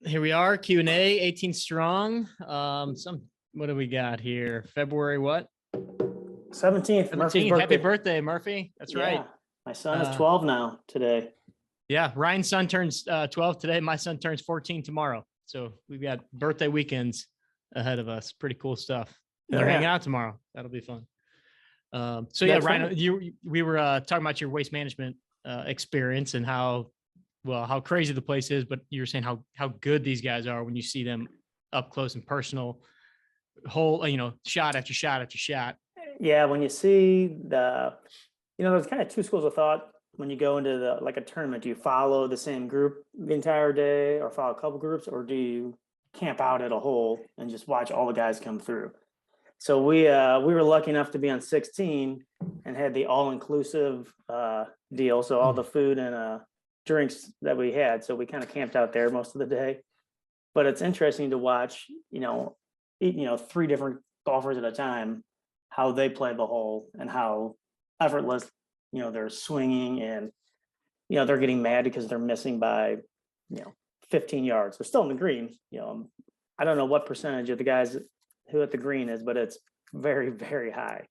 Here we are, Q&A, 18 strong. What do we got here? February what? 17th, Murphy's 17th. birthday. Happy birthday, Murphy. That's Yeah, right. my son is 12 now today. Yeah, Ryan's son turns 12 today. My son turns 14 tomorrow. So we've got birthday weekends ahead of us. Pretty cool stuff. And they're hanging out tomorrow. That'll be fun. Yeah, Ryan, right. We were talking about your waste management experience and how crazy the place is, but you were saying how good these guys are when you see them up close and personal, whole, shot after shot after shot. Yeah, when you see there's kind of two schools of thought when you go into a tournament. Do you follow the same group the entire day or follow a couple groups, or do you camp out at a hole and just watch all the guys come through? So we were lucky enough to be on 16 and had the all-inclusive deal. So all the food and drinks that we had. So we kind of camped out there most of the day. But it's interesting to watch, three different golfers at a time, how they play the hole and how effortless, they're swinging and, they're getting mad because they're missing by, 15 yards. They're still in the green. I don't know what percentage of the guys who at the green is, but it's very, very high.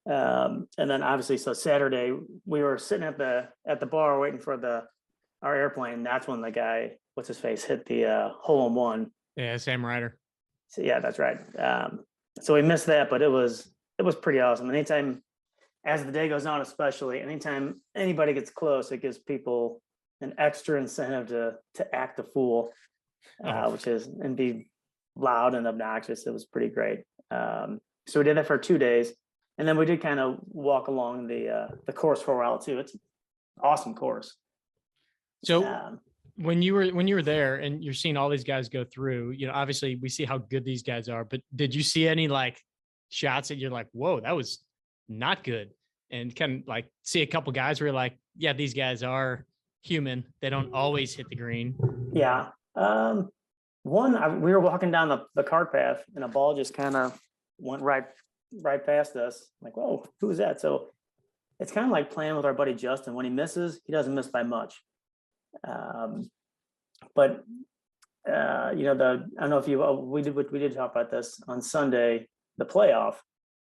And then obviously, so Saturday we were sitting at the bar waiting for our airplane. That's when the guy, what's his face, hit the hole in one. Yeah, Sam Ryder. So, yeah, that's right. So we missed that, but it was pretty awesome. Anytime, as the day goes on, especially anytime anybody gets close, it gives people an extra incentive to act a fool, which is and be loud and obnoxious. It was pretty great. So we did that for 2 days, and then we did kind of walk along the course for a while too. It's an awesome course. So when you were there and you're seeing all these guys go through, obviously we see how good these guys are, but did you see any shots that you're like, whoa, that was not good? And kind of see a couple guys where you're like, yeah, these guys are human. They don't always hit the green. Yeah. We were walking down the cart path and a ball just kind of went right past us. Like, whoa, who is that? So it's kind of like playing with our buddy Justin. When he misses, he doesn't miss by much. But I don't know if we did talk about this on Sunday, the playoff.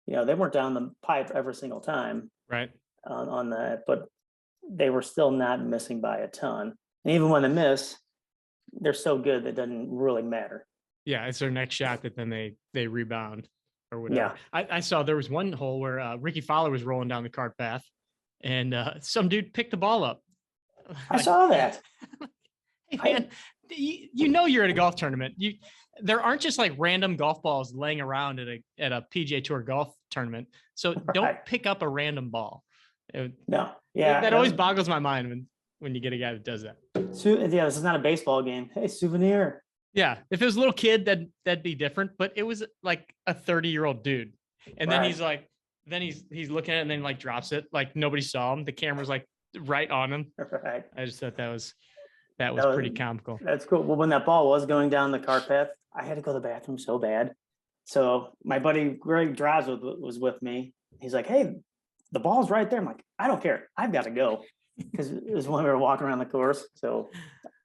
They weren't down the pipe every single time, right? On that, but they were still not missing by a ton. And even when they miss, they're so good that it doesn't really matter. Yeah, it's their next shot that then they rebound or whatever. Yeah. I saw there was one hole where Ricky Fowler was rolling down the cart path, and some dude picked the ball up. I saw that. Hey man, you're at a golf tournament. There aren't just random golf balls laying around at a PGA Tour golf tournament. So don't pick up a random ball. No, yeah, that always boggles my mind when you get a guy that does that. Yeah, this is not a baseball game. Hey, souvenir. Yeah, if it was a little kid, that'd be different. But it was like a 30-year-old dude, and then he's he's looking at it and then drops it like nobody saw him. The camera's right on him. Right. I just thought that was pretty comical. That's cool. Well, when that ball was going down the cart path, I had to go to the bathroom so bad. So my buddy Greg Drives was with me. He's like, "Hey, the ball's right there." I'm like, "I don't care. I've got to go," because it was when we were walking around the course. So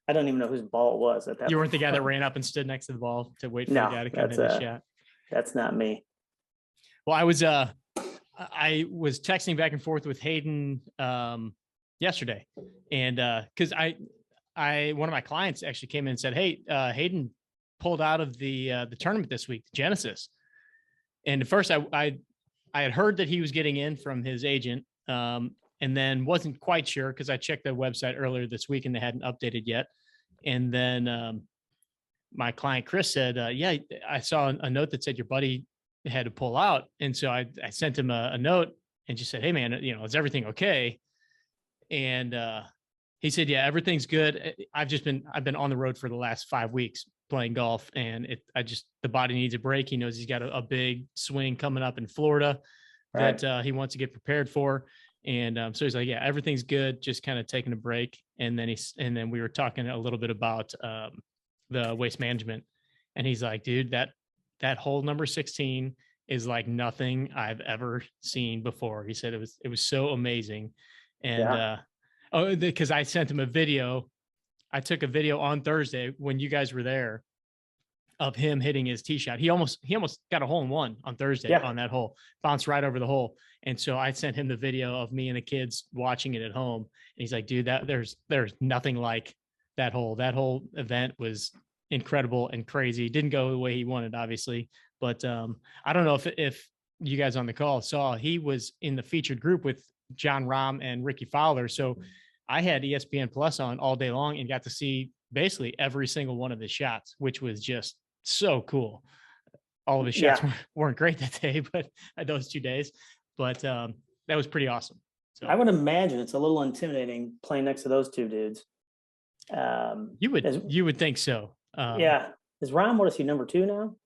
I don't even know whose ball it was at that. You weren't the guy that ran up and stood next to the ball to wait for the guy to come hit the shot. That's not me. Well, I was texting back and forth with Hayden yesterday, and because one of my clients actually came in and said, "Hey, Hayden pulled out of the tournament this week, Genesis." And at first, I had heard that he was getting in from his agent, and then wasn't quite sure because I checked the website earlier this week and they hadn't updated yet. And then my client Chris said, "Yeah, I saw a note that said your buddy had to pull out," and so I sent him a note and just said, "Hey, man, is everything okay?" And he said, "Yeah, everything's good. I've been on the road for the last 5 weeks playing golf, and the body needs a break. He knows he's got a big swing coming up in Florida that he wants to get prepared for." And so he's like, "Yeah, everything's good. Just kind of taking a break." And then we were talking a little bit about the waste management, and he's like, "Dude, that hole number 16 is like nothing I've ever seen before." He said it was so amazing, and because I sent him a video. I took a video on Thursday when you guys were there of him hitting his tee shot. He almost got a hole in one on Thursday Yeah. on that hole, bounced right over the hole. And so I sent him the video of me and the kids watching it at home. And he's like, dude, that there's nothing like that hole. That whole event was incredible and crazy. Didn't go the way he wanted, obviously. But I don't know if you guys on the call saw, he was in the featured group with John Rahm and Ricky Fowler. So I had ESPN Plus on all day long and got to see basically every single one of his shots, which was just so cool. All of his shots weren't great that day, but those 2 days, but that was pretty awesome. So I would imagine it's a little intimidating playing next to those two dudes. you would think so. Yeah. Is Rahm, what is he, number 2 now?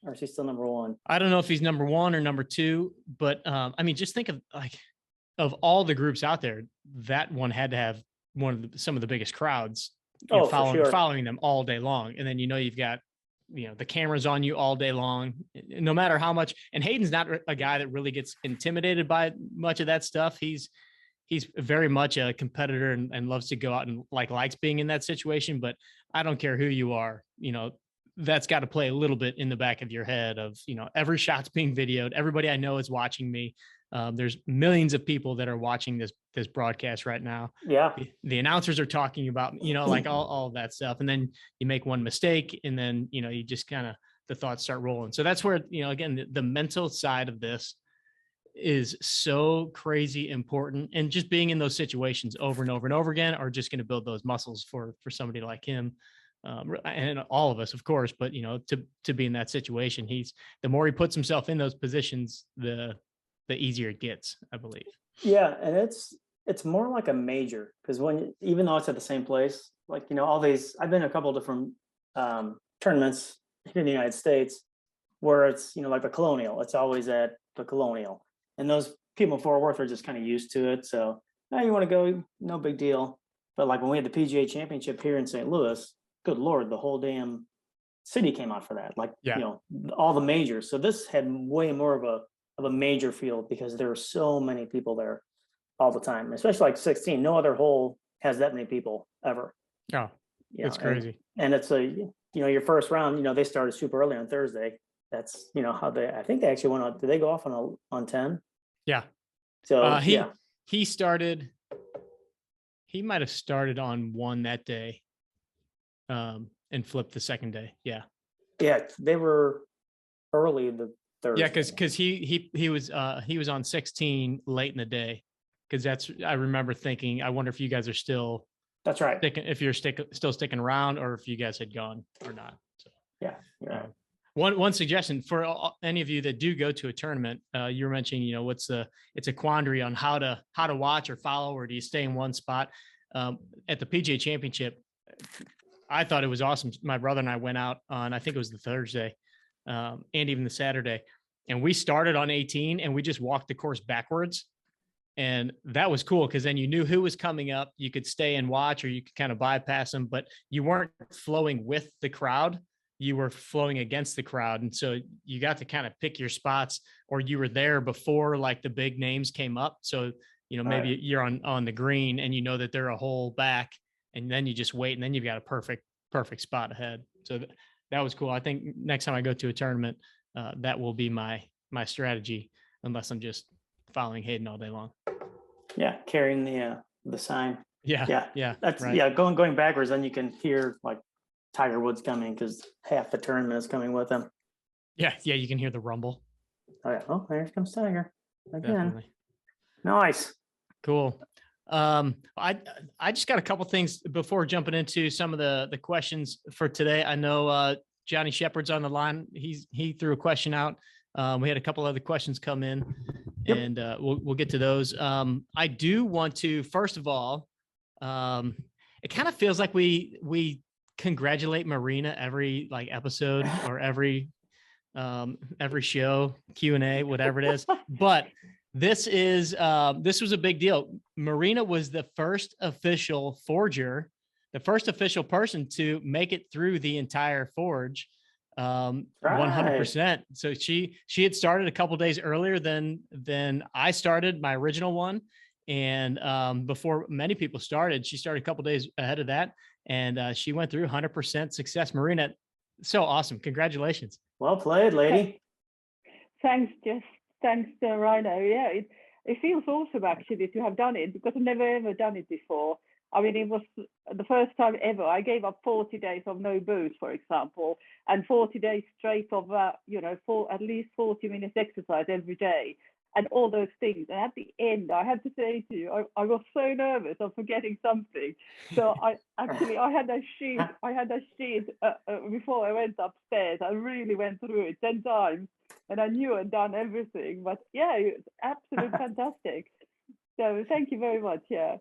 Or is he still number 1? I don't know if he's number 1 or number 2, but I mean, just think of all the groups out there, that one had to have some of the biggest crowds following them all day long. And then, you've got, the cameras on you all day long, no matter how much. And Hayden's not a guy that really gets intimidated by much of that stuff. He's very much a competitor and loves to go out and likes being in that situation. But I don't care who you are, that's got to play a little bit in the back of your head of, every shot's being videoed. Everybody I know is watching me. There's millions of people that are watching this broadcast right now. Yeah. The announcers are talking about, all of that stuff. And then you make one mistake and then, you just kind of, the thoughts start rolling. So that's where, again, the mental side of this is so crazy important. And just being in those situations over and over and over again are just going to build those muscles for somebody like him. And all of us, of course, but, to be in that situation, the more he puts himself in those positions, the easier it gets, I believe. Yeah. And it's more like a major, because even though it's at the same place, all these, I've been to a couple of different tournaments here in the United States where it's, like the Colonial, it's always at the Colonial. And those people in Fort Worth are just kind of used to it. So, you want to go, no big deal. But when we had the PGA Championship here in St. Louis, good Lord, the whole damn city came out for that. All the majors. So this had way more of a major field because there were so many people there all the time, especially 16. No other hole has that many people ever. Oh, it's crazy. And it's your first round, they started super early on Thursday. That's, how I think they actually went on. Did they go off on 10? Yeah. So he might've started on 1 that day and flipped the second day. Yeah. Yeah. They were early the Thursday. Yeah, because he was on 16 late in the day, because I remember thinking, I wonder if you guys are still. That's right. If you're still sticking around, or if you guys had gone or not. So yeah. Right. One suggestion for any of you that do go to a tournament, you were mentioning, it's a quandary on how to watch or follow, or do you stay in one spot? At the PGA Championship, I thought it was awesome. My brother and I went out on, I think it was the Thursday, and even the Saturday, and we started on 18 and we just walked the course backwards. And that was cool, because then you knew who was coming up. You could stay and watch, or you could kind of bypass them, but you weren't flowing with the crowd. You were flowing against the crowd. And so you got to kind of pick your spots, or you were there before the big names came up. So, maybe you're on the green and that they're a hole back, and then you just wait, and then you've got a perfect spot ahead. So that was cool. I think next time I go to a tournament, that will be my strategy, unless I'm just following Hayden all day long. Yeah, carrying the sign. Yeah. That's right. Going backwards, then you can hear Tiger Woods coming, because half the tournament is coming with him. Yeah, you can hear the rumble. Oh yeah. Oh, here comes Tiger again. Definitely. Nice. Cool. I just got a couple things before jumping into some of the questions for today. I know Johnny Shepard's on the line. He threw a question out. We had a couple other questions come in, and we'll get to those. I do want to, first of all, it kind of feels like we congratulate Marina every episode, or every show, Q&A, whatever it is. But this was a big deal. Marina was the first official forger, the first official person to make it through the entire forge. 100%. So she had started a couple days earlier than I started my original one. And before many people started, she started a couple days ahead of that. and she went through 100% success. Marina, so awesome. Congratulations. Well played, lady. Thanks, Jess. Thanks, Rhino. Yeah, it feels awesome actually to have done it, because I've never ever done it before. I mean, it was the first time ever. I gave up 40 days of no booze, for example, and 40 days straight of, for at least 40 minutes exercise every day, and all those things. And at the end, I have to say to you, I was so nervous of forgetting something. So I had that sheet. Before I went upstairs. I really went through it 10 times, and I knew I'd done everything. But yeah, it's absolutely fantastic. So thank you very much. Yeah.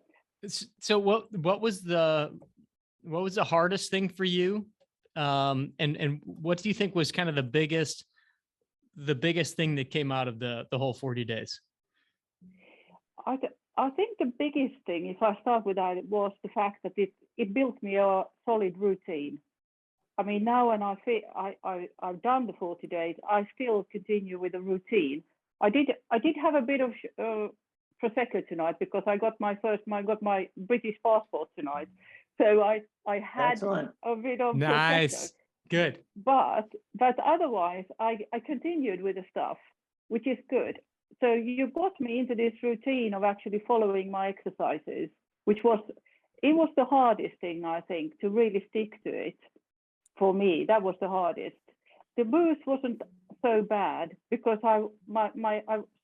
So what was the hardest thing for you? And what do you think was kind of the biggest thing that came out of the whole 40 days? I think the biggest thing, if I start with that, was the fact that it built me a solid routine. I mean, now when I've done the 40 days, I still continue with the routine. I did have a bit of Prosecco tonight, because I got my British passport tonight. So I had Excellent. a bit of Nice. Prosecco. Good. But otherwise, I continued with the stuff, which is good. So you got me into this routine of actually following my exercises, which was the hardest thing, I think, to really stick to it. For me, that was the hardest. The booze wasn't so bad, because I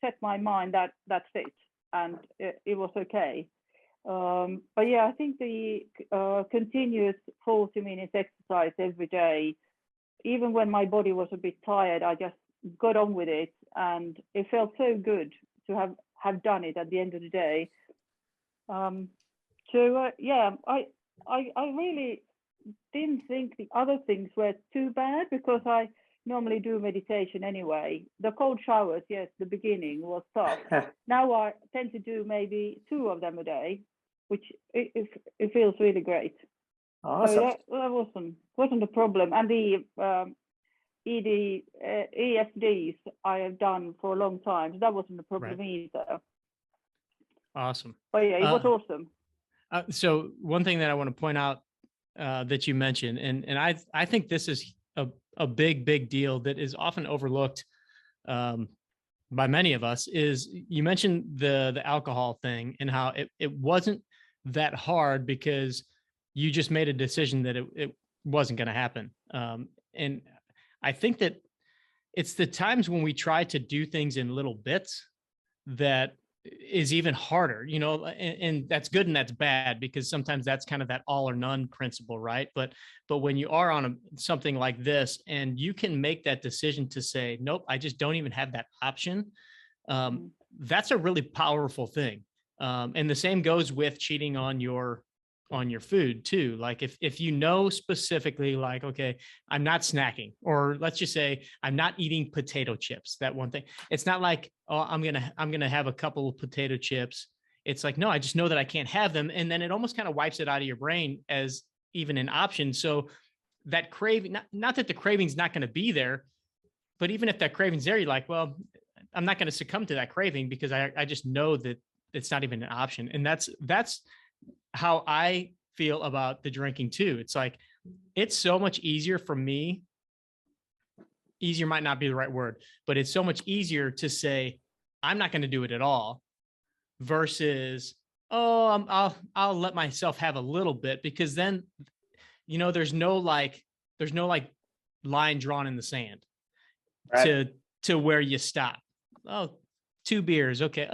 set my mind that that's it, and it was okay. But yeah, I think the continuous 40 minutes exercise every day, even when my body was a bit tired, I just got on with it, and it felt so good to have done it at the end of the day. Yeah, I really didn't think the other things were too bad, because I normally do meditation anyway. The cold showers, yes, the beginning was tough. Now I tend to do maybe 2 of them a day, which it feels really great. Awesome. So that wasn't a problem. And the EFDs I have done for a long time, so that wasn't a problem either. Awesome. But yeah, it was awesome. So one thing that I want to point out that you mentioned, and I think this is a big deal that is often overlooked by many of us, is you mentioned the alcohol thing, and how it wasn't that hard because you just made a decision that it wasn't going to happen. And I think that it's the times when we try to do things in little bits that is even harder, and that's good and that's bad, because sometimes that's kind of that all or none principle, right? But when you are on something like this, and you can make that decision to say, nope, I just don't even have that option, that's a really powerful thing. And the same goes with cheating on your food too. Like if you know specifically, like, okay, I'm not snacking, or let's just say I'm not eating potato chips, that one thing. It's not like, oh, I'm going to have a couple of potato chips. It's like, no, I just know that I can't have them. And then it almost kind of wipes it out of your brain as even an option. So that craving, not that the craving's not going to be there, but even if that craving's there, you're like, well, I'm not going to succumb to that craving, because I just know that it's not even an option. And that's how I feel about the drinking too. It's like, it's so much easier for me. Easier might not be the right word, but it's so much easier to say, I'm not going to do it at all, versus, oh, I'll let myself have a little bit, because then, there's no line drawn in the sand, right, to where you stop. Oh, 2 beers. Okay.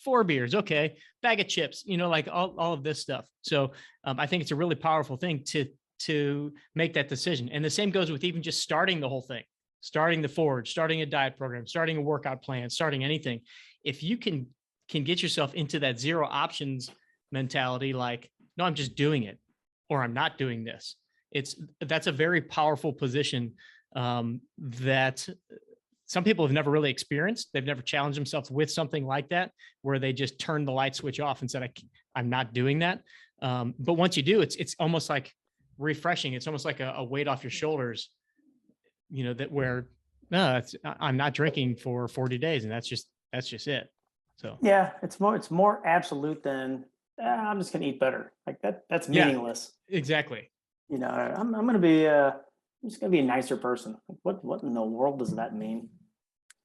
4 beers. Okay. Bag of chips, like all of this stuff. So I think it's a really powerful thing to make that decision. And the same goes with even just starting the whole thing, starting the Forge, starting a diet program, starting a workout plan, starting anything. If you can get yourself into that 0 options mentality, like, no, I'm just doing it, or I'm not doing this. That's a very powerful position that some people have never really experienced. They've never challenged themselves with something like that, where they just turned the light switch off and said, I'm not doing that. But once you do, it's almost like refreshing. It's almost like a weight off your shoulders, that where, no, I'm not drinking for 40 days. And that's just it. So, yeah, it's more absolute than I'm just gonna eat better. Like that's Yeah. meaningless. Exactly. You know, I'm gonna be I'm just gonna be a nicer person. Like, what in the world does that mean?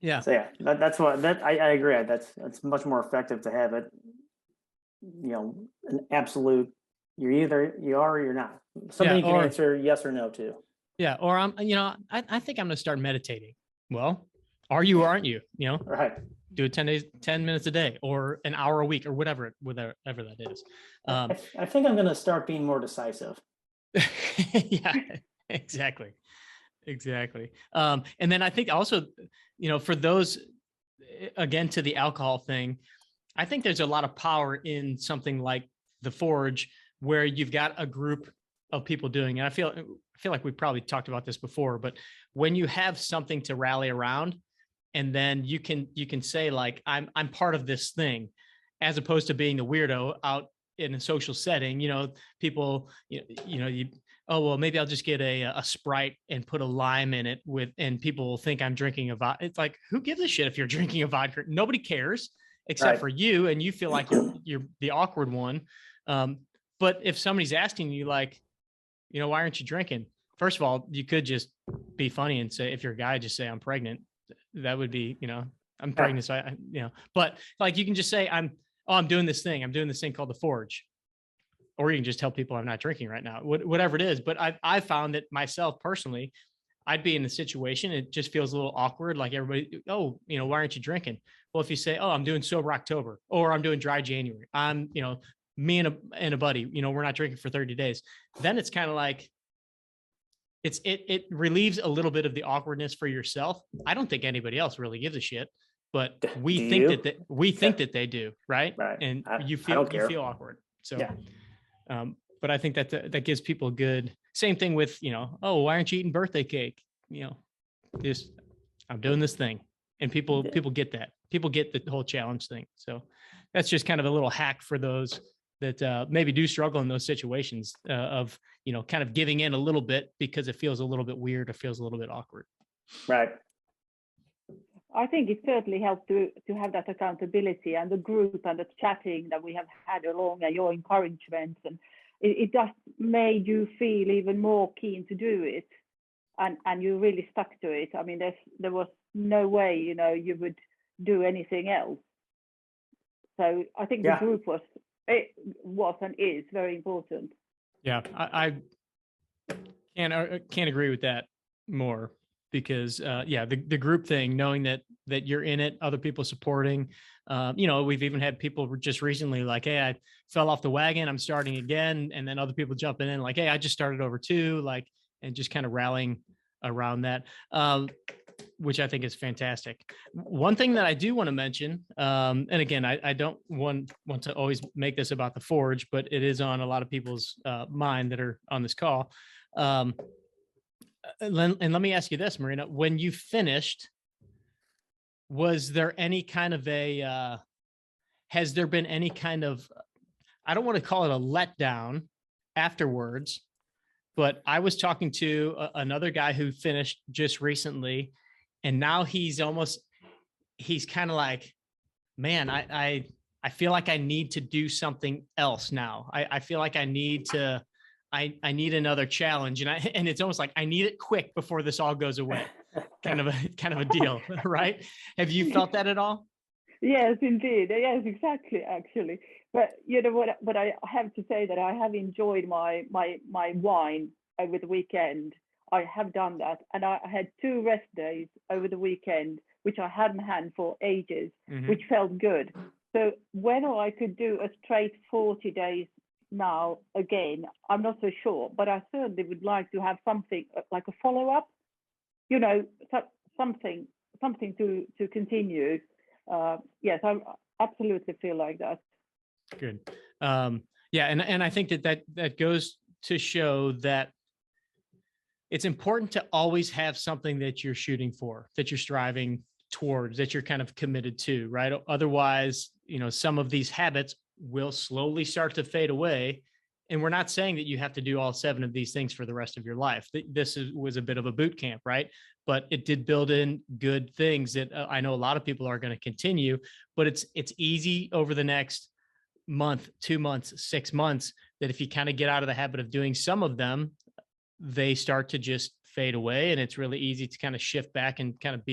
Yeah. So yeah, that's what I agree. That's much more effective to have it, you know, an absolute. You're either you are or you're not. Something Yeah. you can Or answer yes or no to. yeah. Or I think I'm going to start meditating. Well, are you or aren't you? Right. Do it 10 days, 10 minutes a day, or an hour a week, or whatever that is. I think I'm gonna start being more decisive. Yeah, exactly. Exactly. And then I think also, for those, again, to the alcohol thing, I think there's a lot of power in something like the Forge, where you've got a group of people doing it. I feel like we probably talked about this before, but when you have something to rally around, and then you can say like, I'm part of this thing, as opposed to being a weirdo out in a social setting. People, you, oh, well, maybe I'll just get a Sprite and put a lime in it and people will think I'm drinking a vodka. It's like, who gives a shit if you're drinking a vodka? Nobody cares except Right. for you. And you feel like you're the awkward one. But if somebody's asking you like, why aren't you drinking? First of all, you could just be funny and say, if you're a guy, just say I'm pregnant. That would be, I'm pregnant. So but like, you can just say I'm doing this thing. I'm doing this thing called the Forge. Or you can just tell people I'm not drinking right now, whatever it is. But I found that myself personally, I'd be in a situation, it just feels a little awkward. Like everybody, oh, why aren't you drinking? Well, if you say, oh, I'm doing sober October, or I'm doing dry January, I'm, me and a buddy, we're not drinking for 30 days. Then it's kind of like, it relieves a little bit of the awkwardness for yourself. I don't think anybody else really gives a shit, but we Do think you? that they do, right? Right. And I you don't feel care. awkward. So Yeah. but I think that gives people a good, same thing with, oh, why aren't you eating birthday cake? Just, I'm doing this thing. And people get that. People get the whole challenge thing. So that's just kind of a little hack for those that maybe do struggle in those situations of, kind of giving in a little bit because it feels a little bit weird or feels a little bit awkward. Right. I think it certainly helps to have that accountability and the group and the chatting that we have had along and your encouragement, and it just made you feel even more keen to do it, and you really stuck to it. I mean, there was no way you would do anything else. So I think the group was and is very important. Yeah, I can't agree with that more. Because the group thing, knowing that you're in it, other people supporting, we've even had people just recently like, hey, I fell off the wagon, I'm starting again, and then other people jumping in like, hey, I just started over too, like, and just kind of rallying around that, which I think is fantastic. One thing that I do want to mention, and again, I don't want to always make this about the Forge, but it is on a lot of people's mind that are on this call. And let me ask you this, Marina, when you finished, was there any kind of has there been any kind of, I don't want to call it a letdown afterwards, but I was talking to another guy who finished just recently, and now he's kind of like, man, I feel like I need to do something else now. I feel like I need to, I need another challenge, and it's almost like I need it quick before this all goes away, kind of a deal, right? Have you felt that at all? Yes, indeed. Yes, exactly. Actually, but what I have to say that I have enjoyed my wine over the weekend. I have done that, and I had 2 rest days over the weekend, which I hadn't had for ages, which felt good. So whether I could do a straight 40 days now again, I'm not so sure, but I certainly would like to have something like a follow-up, something to continue. Yes, I absolutely feel like that. Good. Yeah, and I think that goes to show that it's important to always have something that you're shooting for, that you're striving towards, that you're kind of committed to, right? Otherwise, some of these habits will slowly start to fade away. And we're not saying that you have to do all 7 of these things for the rest of your life. This was a bit of a boot camp, right? But it did build in good things that I know a lot of people are going to continue, but it's easy over the next month, 2 months, 6 months, that if you kind of get out of the habit of doing some of them, they start to just fade away. And it's really easy to kind of shift back and kind of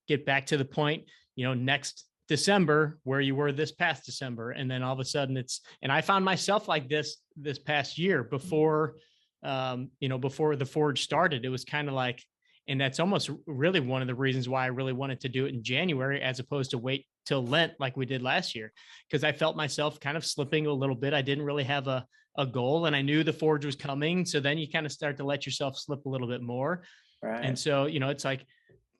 get back to the point, next December where you were this past December. And then all of a sudden and I found myself like this past year before, before the Forge started. It was kind of like, and that's almost really one of the reasons why I really wanted to do it in January, as opposed to wait till Lent like we did last year, because I felt myself kind of slipping a little bit. I didn't really have a goal, and I knew the Forge was coming. So then you kind of start to let yourself slip a little bit more. Right. And so, it's like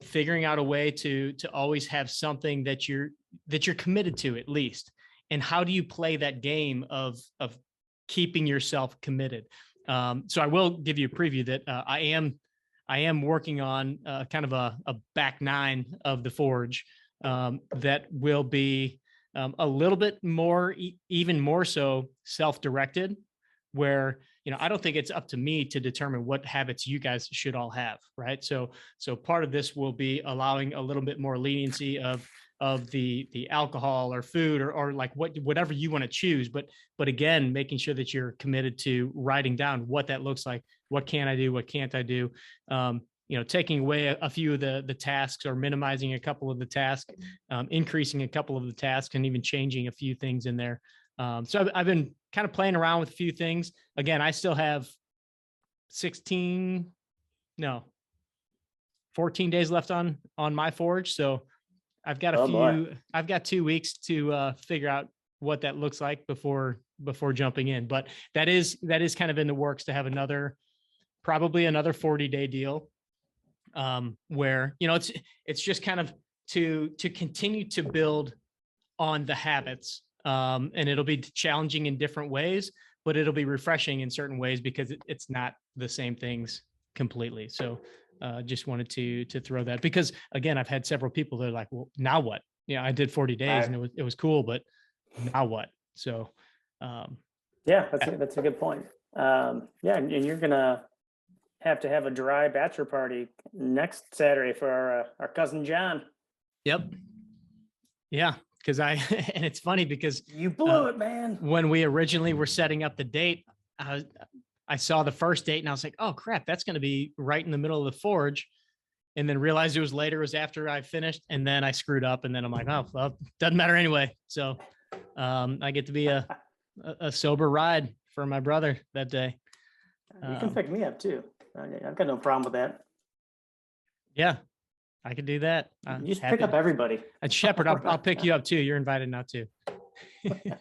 figuring out a way to always have something that you're committed to, at least. And how do you play that game of keeping yourself committed? So I will give you a preview that I am working on kind of a back nine of the Forge that will be a little bit more, even more so self-directed, where, I don't think it's up to me to determine what habits you guys should all have. Right. So part of this will be allowing a little bit more leniency of the alcohol or food or like whatever you want to choose. But again, making sure that you're committed to writing down what that looks like. What can I do? What can't I do? Taking away a few of the tasks, or minimizing a couple of the tasks, increasing a couple of the tasks, and even changing a few things in there. So I've been kind of playing around with a few things. Again, I still have 14 days left on my Forge. So I've got I've got 2 weeks to figure out what that looks like before jumping in. But that is kind of in the works to have probably another 40-day deal, where, it's just kind of to continue to build on the habits. And it'll be challenging in different ways, but it'll be refreshing in certain ways, because it's not the same things completely. So just wanted to throw that, because again, I've had several people that are like, well, now what? I did 40 days and it was cool, but now what? So yeah, that's a good point. And you're gonna have to have a dry bachelor party next Saturday for our cousin John. Yep. Yeah. Because and it's funny because you blew it, man. When we originally were setting up the date, I saw the first date and I was like, oh crap, that's going to be right in the middle of the Forge. And then realized it was later, it was after I finished, and then I screwed up. And then I'm like, oh, well, doesn't matter anyway. So I get to be a sober ride for my brother that day. You can pick me up too. I've got no problem with that. Yeah, I could do that. You just pick up everybody. And Shepard, I'll pick you up too. You're invited now too.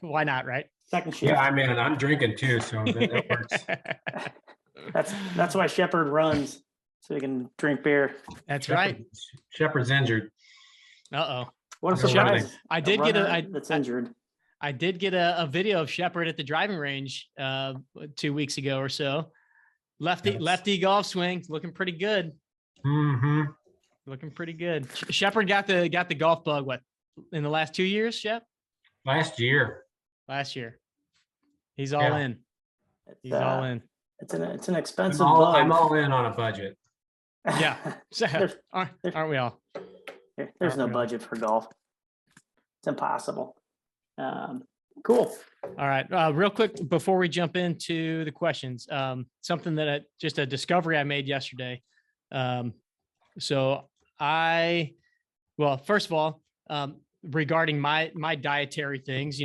Why not, right? Second shift. Yeah, I'm drinking too, so that works. That's why Shepard runs, so he can drink beer. That's right. Shepard's injured. Uh-oh. What a surprise. I did get that's injured. I did get a video of Shepard at the driving range 2 weeks ago or so. Lefty golf swing, looking pretty good. Mm-hmm. Looking pretty good. Shepard got the golf bug, what, in the last 2 years, Shep? Last year. He's all in. He's all in. It's an expensive bug. I'm all in on a budget. Yeah. Aren't we all? There's no budget for golf. It's impossible. Cool. All right. Real quick, before we jump into the questions, something that just a discovery I made yesterday. So first of all, regarding my dietary things,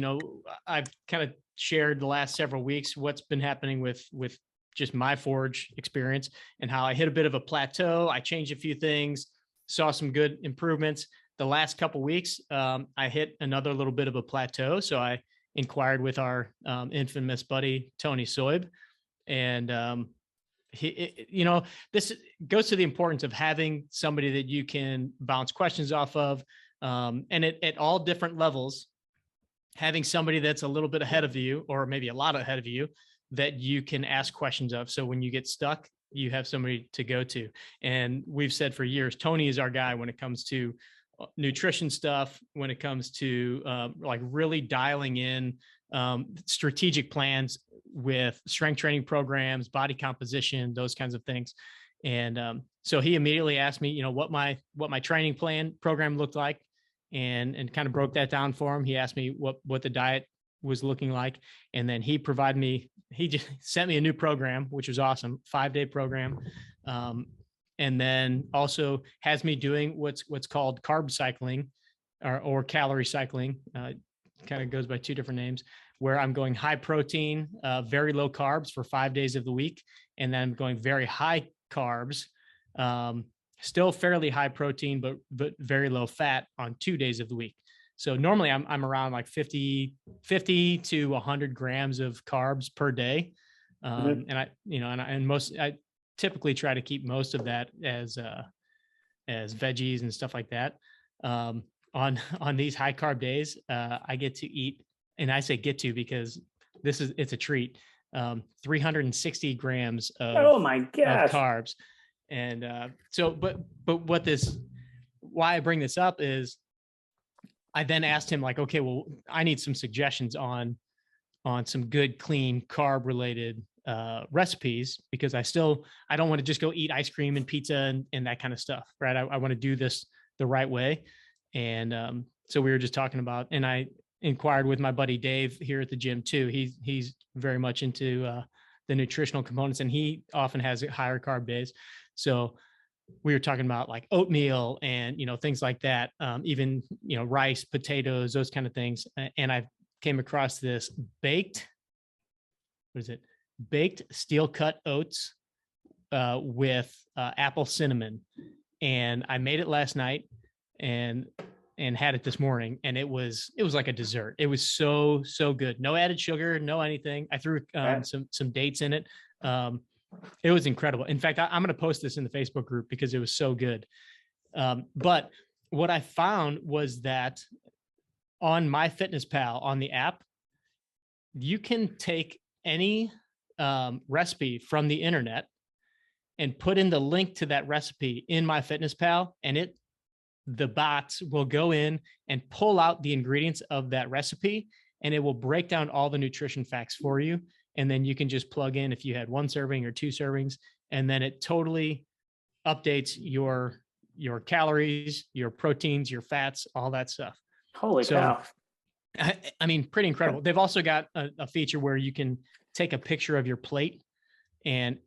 I've kind of shared the last several weeks what's been happening with just my Forge experience and how I hit a bit of a plateau. I changed a few things, saw some good improvements. The last couple of weeks, I hit another little bit of a plateau. So I inquired with our infamous buddy, Tony Soib. And this goes to the importance of having somebody that you can bounce questions off of. And at all different levels, having somebody that's a little bit ahead of you, or maybe a lot ahead of you, that you can ask questions of. So when you get stuck, you have somebody to go to. And we've said for years, Tony is our guy when it comes to nutrition stuff, when it comes to like really dialing in strategic plans with strength training programs, body composition, those kinds of things. And so he immediately asked me, what my training program looked like, and kind of broke that down for him. He asked me what the diet was looking like. And then he just sent me a new program, which was awesome, 5-day program. And then also has me doing what's called carb cycling or calorie cycling. Kind of goes by two different names, where I'm going high protein, very low carbs for 5 days of the week. And then I'm going very high carbs, still fairly high protein, but very low fat on 2 days of the week. So normally I'm around like 50 to 100 grams of carbs per day. And I typically try to keep most of that as veggies and stuff like that. On these high carb days, I get to eat, and I say get to because it's a treat. 360 grams Oh my of gosh. carbs. And but why I bring this up is I then asked him like, okay, well, I need some suggestions on some good, clean carb related recipes, because I don't want to just go eat ice cream and pizza and that kind of stuff. Right. I want to do this the right way. And so we were just talking about, and I inquired with my buddy Dave here at the gym too. He's very much into the nutritional components, and he often has higher carb days. So we were talking about like oatmeal and, things like that. Even, rice, potatoes, those kind of things. And I came across this baked steel cut oats with apple cinnamon. And I made it last night and had it this morning, and it was like a dessert. It was so good. No added sugar, no anything. I threw some dates in it. It was incredible. In fact, I'm going to post this in the Facebook group because it was so good. But what I found was that on MyFitnessPal, on the app, you can take any recipe from the internet and put in the link to that recipe in MyFitnessPal, and the bots will go in and pull out the ingredients of that recipe, and it will break down all the nutrition facts for you. And then you can just plug in if you had 1 serving or 2 servings, and then it totally updates your calories, your proteins, your fats, all that stuff. Holy cow. I mean, pretty incredible. They've also got a feature where you can take a picture of your plate, and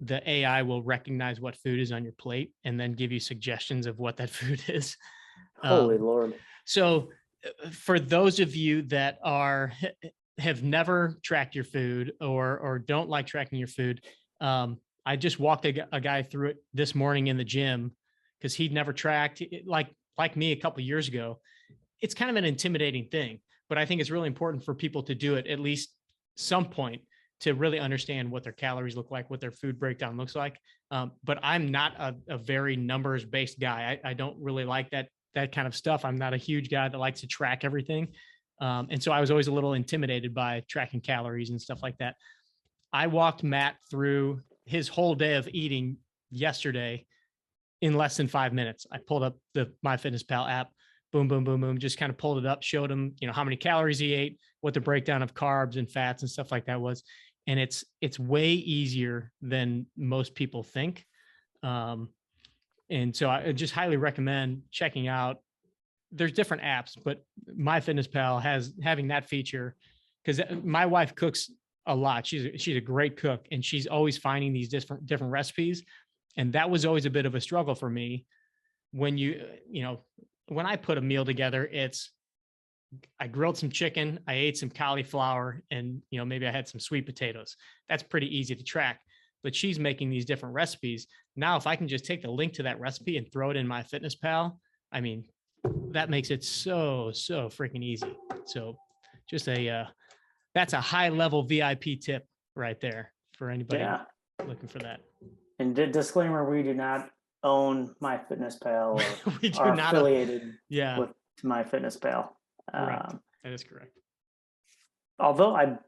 the AI will recognize what food is on your plate and then give you suggestions of what that food is. Holy Lord. So for those of you that have never tracked your food or don't like tracking your food, I just walked a guy through it this morning in the gym because he'd never tracked like me a couple of years ago. It's kind of an intimidating thing, but I think it's really important for people to do it at least some point to really understand what their calories look like, what their food breakdown looks like. But I'm not a very numbers based guy. I don't really like that kind of stuff. I'm not a huge guy that likes to track everything. And so I was always a little intimidated by tracking calories and stuff like that. I walked Matt through his whole day of eating yesterday in less than 5 minutes. I pulled up the MyFitnessPal app, boom, boom, boom, boom, just kind of pulled it up, showed him, how many calories he ate, what the breakdown of carbs and fats and stuff like that was. And it's way easier than most people think. And so I just highly recommend checking out. There's different apps, but MyFitnessPal having that feature, because my wife cooks a lot. She's a great cook, and she's always finding these different recipes. And that was always a bit of a struggle for me when when I put a meal together. I grilled some chicken, I ate some cauliflower, and maybe I had some sweet potatoes. That's pretty easy to track. But she's making these different recipes. Now, if I can just take the link to that recipe and throw it in MyFitnessPal, I mean, that makes it so freaking easy. So just that's a high level VIP tip right there for anybody looking for that. And disclaimer, we do not own MyFitnessPal or We do are not affiliated Yeah, with MyFitnessPal. correct. That is correct. Although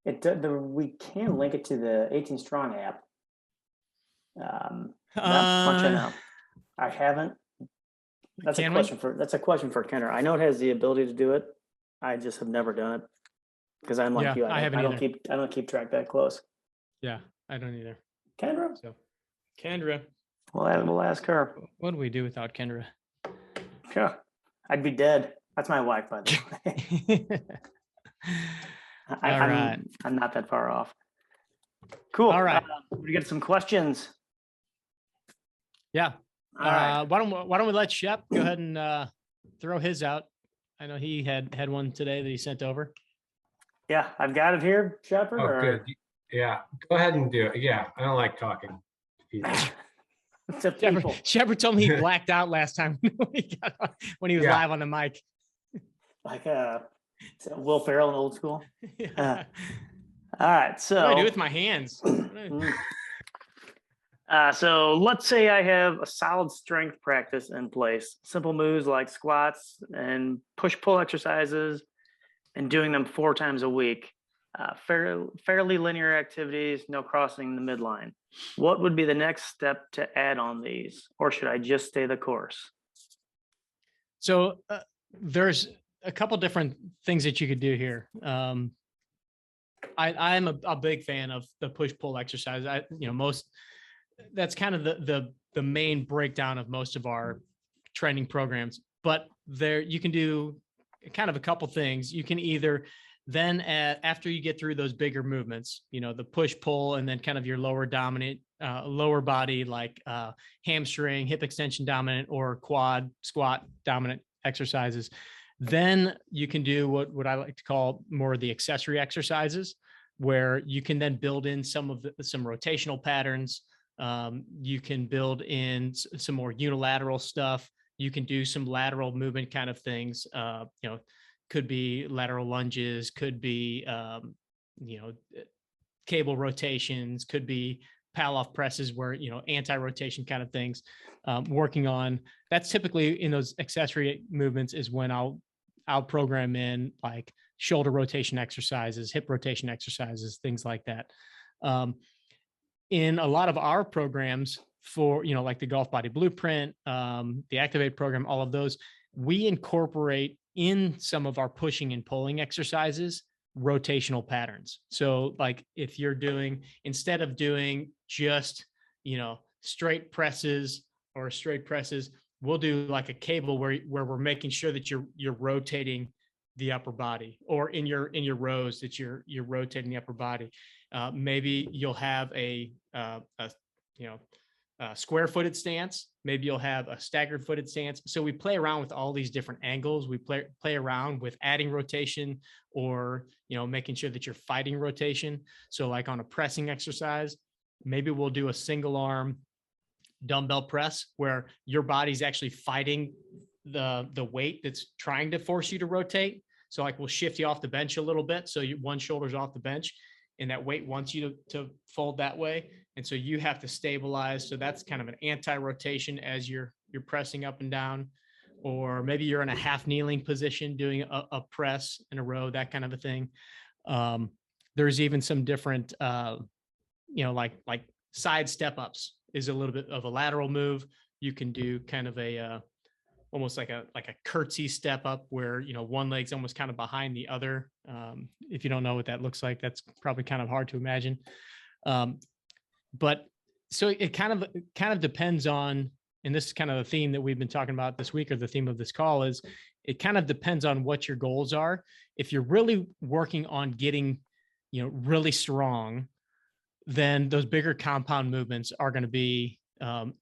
we can link it to the 18 Strong app. Not much I know. I haven't. That's a question for Kenner. I know it has the ability to do it. I just have never done it because I'm like you. I don't keep track that close. Yeah, I don't either. Kendra? So, Kendra, We'll ask her. what do we do without Kendra? Yeah, I'd be dead. That's my wife, by the way. All right. I'm not that far off. Cool. All right. We got some questions. Yeah. All right. Why don't we let Shep go ahead and throw his out? I know he had one today that he sent over. Yeah, I've got it here, Shepard. Oh, or- good. Yeah, go ahead and do it. Yeah, I don't like talking to people. to people. Shepard told me he blacked out last time when he was Yeah. live on the mic. Like is it Will Ferrell in Old School. Yeah. All right, What so do I do with my hands? So let's say I have a solid strength practice in place, simple moves like squats and push-pull exercises, and doing them 4 times a week. Fairly linear activities, no crossing the midline. What would be the next step to add on these, or should I just stay the course? So there's a couple different things that you could do here. I'm a big fan of the push-pull exercise. That's kind of the main breakdown of most of our training programs. But there you can do kind of a couple things. You can either then after you get through those bigger movements, the push-pull, and then kind of your lower dominant, lower body like hamstring, hip extension dominant, or quad squat dominant exercises. Then you can do what I like to call more of the accessory exercises, where you can then build in some rotational patterns. You can build in some more unilateral stuff. You can do some lateral movement kind of things. Could be lateral lunges, could be cable rotations, could be Pallof presses where anti-rotation kind of things. Working on that's typically in those accessory movements is when I'll program in like shoulder rotation exercises, hip rotation exercises, things like that. In a lot of our programs for, like the Golf Body Blueprint, the Activate program, all of those, we incorporate in some of our pushing and pulling exercises, rotational patterns. So like if you're instead of doing just, straight presses, we'll do like a cable where we're making sure that you're rotating the upper body, or in your rows that you're rotating the upper body. Maybe you'll have a square-footed stance. Maybe you'll have a staggered-footed stance. So we play around with all these different angles. We play around with adding rotation, or making sure that you're fighting rotation. So like on a pressing exercise, maybe we'll do a single arm dumbbell press where your body's actually fighting the weight that's trying to force you to rotate. So like we'll shift you off the bench a little bit. So one shoulder's off the bench and that weight wants you to fold that way. And so you have to stabilize. So that's kind of an anti-rotation as you're pressing up and down. Or maybe you're in a half kneeling position doing a press in a row, that kind of a thing. There's even some different, like side step ups is a little bit of a lateral move. You can do kind of almost like a curtsy step up where, one leg's almost kind of behind the other. If you don't know what that looks like, that's probably kind of hard to imagine. But so it kind of depends on, and this is kind of the theme that we've been talking about this week, or the theme of this call is, it kind of depends on what your goals are. If you're really working on getting, really strong, then those bigger compound movements are going to be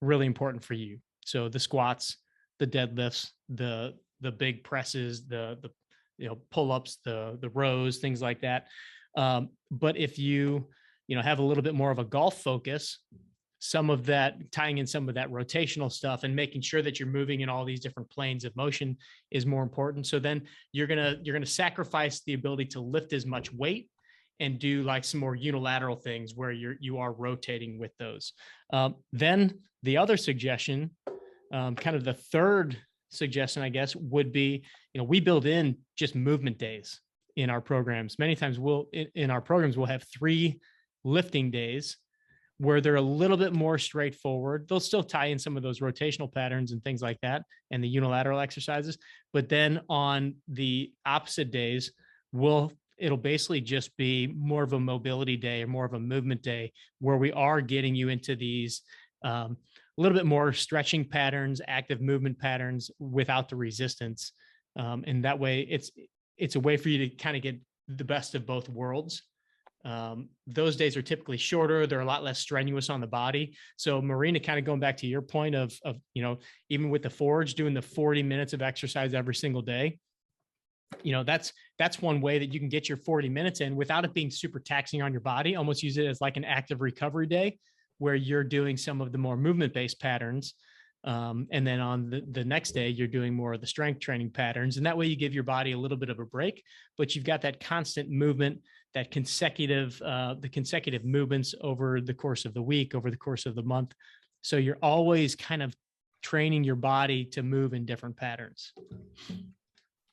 really important for you. So the squats, the deadlifts, the big presses, the pull-ups, the rows, things like that. But if you have a little bit more of a golf focus, tying in some of that rotational stuff and making sure that you're moving in all these different planes of motion is more important. So then you're gonna sacrifice the ability to lift as much weight and do like some more unilateral things where you are rotating with those. Then the other suggestion, kind of the third suggestion, I guess, would be, we build in just movement days in our programs. Many times in our programs, we'll have 3 lifting days where they're a little bit more straightforward. They'll still tie in some of those rotational patterns and things like that, and the unilateral exercises. But then on the opposite days, it'll basically just be more of a mobility day or more of a movement day where we are getting you into these a little bit more stretching patterns, active movement patterns without the resistance. And that way it's a way for you to kind of get the best of both worlds. Those days are typically shorter. They're a lot less strenuous on the body. So Marina, kind of going back to your point of, you know, even with the Forge, doing the 40 minutes of exercise every single day, you know, that's one way that you can get your 40 minutes in without it being super taxing on your body. Almost use it as like an active recovery day where you're doing some of the more movement-based patterns. And then on the next day, you're doing more of the strength training patterns. And that way you give your body a little bit of a break, but you've got that constant movement, that the consecutive movements over the course of the week, over the course of the month. So you're always kind of training your body to move in different patterns.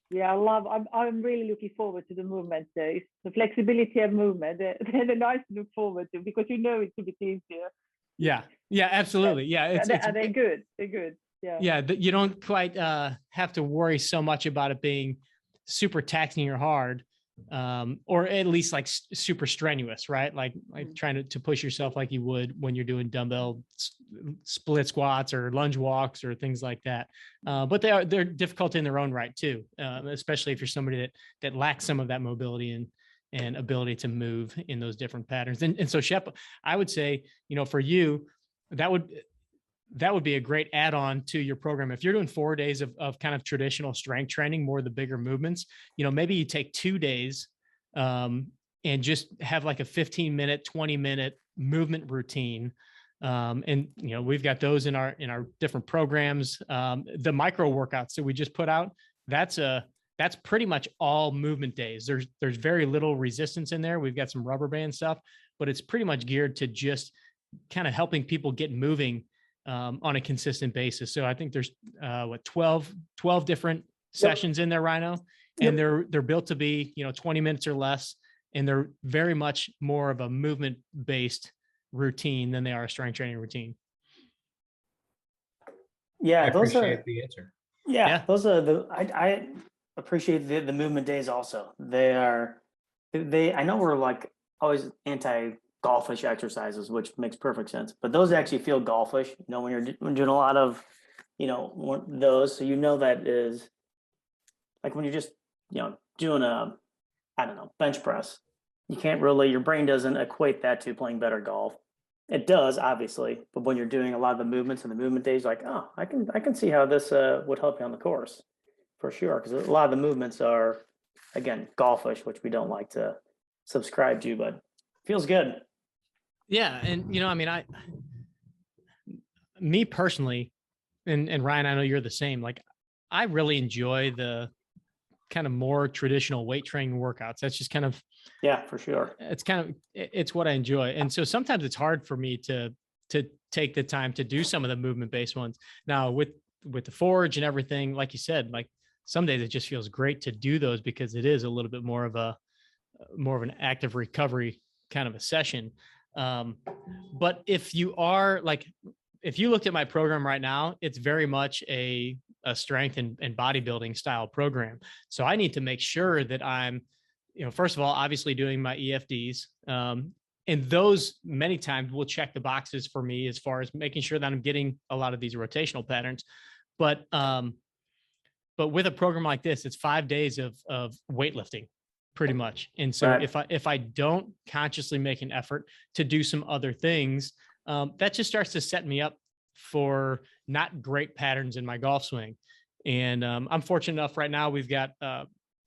Yeah, I'm really looking forward to the movement days. The flexibility of movement, they're nice to look forward to because you know it's a bit easier. Yeah, absolutely. Yeah, they're good. They're good. Yeah. Yeah, you don't quite have to worry so much about it being super taxing or hard, or at least like super strenuous, right? Like trying to push yourself like you would when you're doing dumbbell split squats or lunge walks or things like that. But they're difficult in their own right too, especially if you're somebody that lacks some of that mobility and ability to move in those different patterns. And so Shep, I would say, you know, for you, that would be a great add-on to your program. If you're doing 4 days of kind of traditional strength training, more of the bigger movements, you know, maybe you take 2 days and just have like a 15-minute, 20-minute movement routine. And, you know, we've got those in our different programs. The micro workouts that we just put out, that's pretty much all movement days. There's very little resistance in there. We've got some rubber band stuff, but it's pretty much geared to just kind of helping people get moving on a consistent basis. So I think there's 12 different sessions in there, Rhino, and they're built to be, you know, 20 minutes or less, and they're very much more of a movement based routine than they are a strength training routine. Yeah, I those appreciate are the answer. yeah, those are I appreciate the movement days also. I know we're like always anti golfish exercises, which makes perfect sense, but those actually feel golfish, you know, when you're doing a lot of, you know, those. So you know that is like when you're just, you know, doing I don't know, bench press, you can't really, your brain doesn't equate that to playing better golf. It does, obviously, but when you're doing a lot of the movements and the movement days, like, oh, I can see how this would help you on the course for sure, because a lot of the movements are, again, golfish, which we don't like to subscribe to, but feels good. Yeah, and you know, I mean, me personally, and Ryan, I know you're the same. Like, I really enjoy the kind of more traditional weight training workouts. That's just kind of, yeah, for sure. It's what I enjoy. And so sometimes it's hard for me to take the time to do some of the movement based ones. Now with the Forge and everything, like you said, like some days it just feels great to do those because it is a little bit more of an active recovery kind of a session. But if you looked at my program right now, it's very much a strength and bodybuilding style program. So I need to make sure that I'm, you know, first of all, obviously doing my EFDs. And those many times will check the boxes for me as far as making sure that I'm getting a lot of these rotational patterns. But with a program like this, it's 5 days of weightlifting pretty much. And so right. if I don't consciously make an effort to do some other things, that just starts to set me up for not great patterns in my golf swing. And I'm fortunate enough right now, we've got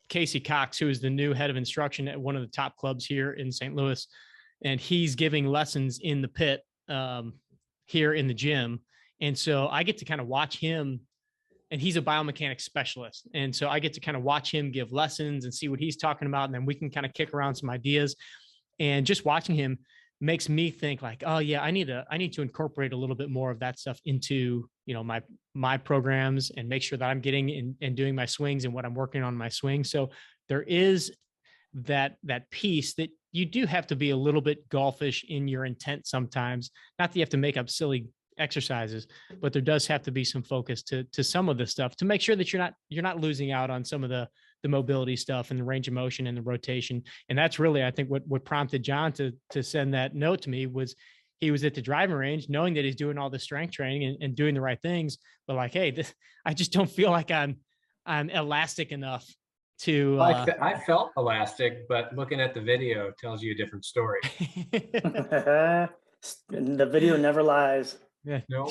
Casey Cox, who is the new head of instruction at one of the top clubs here in St. Louis. And he's giving lessons in the pit here in the gym. And so I get to kind of watch him, and he's a biomechanics specialist. And so I get to kind of watch him give lessons and see what he's talking about. And then we can kind of kick around some ideas. And just watching him makes me think like, oh yeah, I need to incorporate a little bit more of that stuff into, you know, my programs and make sure that I'm getting in and doing my swings and what I'm working on my swing. So there is that piece that you do have to be a little bit golfish in your intent sometimes. Not that you have to make up silly exercises, but there does have to be some focus to some of the stuff to make sure that you're not losing out on some of the mobility stuff and the range of motion and the rotation. And that's really, I think, what prompted John to send that note to me was he was at the driving range knowing that he's doing all the strength training and doing the right things, but like, hey, I just don't feel like I'm elastic enough to I felt elastic, but looking at the video tells you a different story. The video never lies. yeah, No,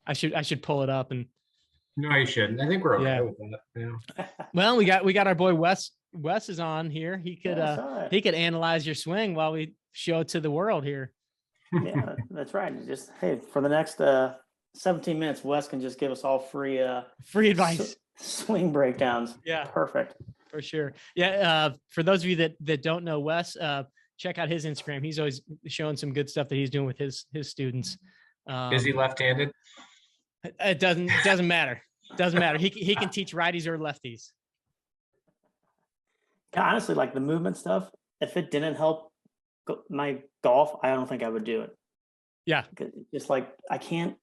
I should pull it up and no, you shouldn't. I think we're okay Yeah. with that. Yeah. well, we got our boy Wes. Wes is on here. He could Yeah, I saw it. he could analyze your swing while we show it to the world here. Yeah, that's right. Just hey, for the next 17 minutes, Wes can just give us all free Free advice. swing breakdowns. Yeah, Perfect. for sure. Yeah. For those of you that don't know Wes, check out his Instagram. He's always showing some good stuff that he's doing with his students. Is he left-handed? It doesn't matter. Doesn't matter. He can teach righties or lefties. Yeah, honestly, like the movement stuff, if it didn't help my golf, I don't think I would do it. Yeah. 'Cause it's just like I can't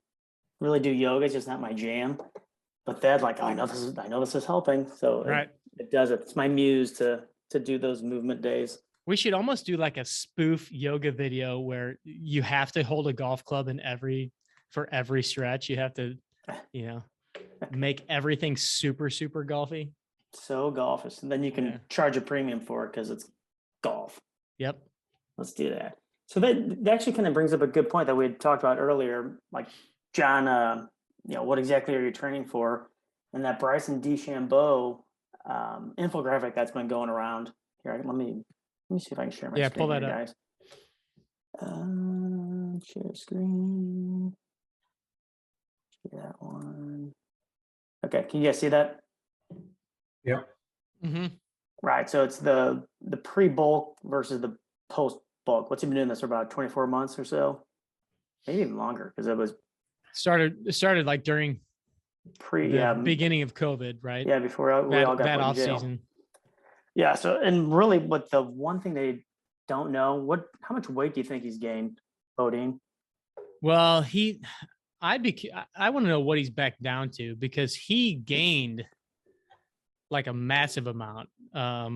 really do yoga; it's just not my jam. But that, like, I know this is helping, so Right. it does it. It's my muse to do those movement days. We should almost do like a spoof yoga video where you have to hold a golf club for every stretch. You have to, make everything super, super golfy. So golfish, and then you can Yeah. charge a premium for it because it's golf. Yep. Let's do that. So that actually kind of brings up a good point that we had talked about earlier. Like, John, what exactly are you training for? And that Bryson DeChambeau infographic that's been going around here. Let me see if I can share my Yeah, screen pull that here, up. guys. Share screen. Share that one. Okay, can you guys see that? Yep. Mm-hmm. Right. So it's the pre-bulk versus the post-bulk. What's he been doing this for about 24 months or so? Maybe even longer, because it was It started like during the pre beginning of COVID, right? yeah, before we all got that put in off jail. season. Yeah. So, and really, what the one thing they don't know, how much weight do you think he's gained, Bodine? Well, I want to know what he's back down to, because he gained like a massive amount. I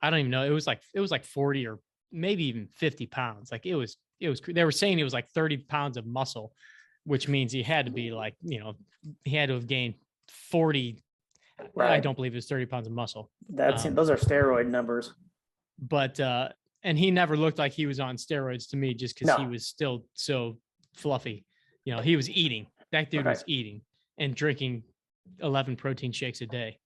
don't even know. It was like 40 or maybe even 50 pounds. Like it was, they were saying it was like 30 pounds of muscle, which means he had to be like, he had to have gained 40. I Right. don't believe it was 30 pounds of muscle, Those are steroid numbers. but, and he never looked like he was on steroids to me, just because he No. was still so fluffy. He was eating. That dude was Right. eating and drinking 11 protein shakes a day.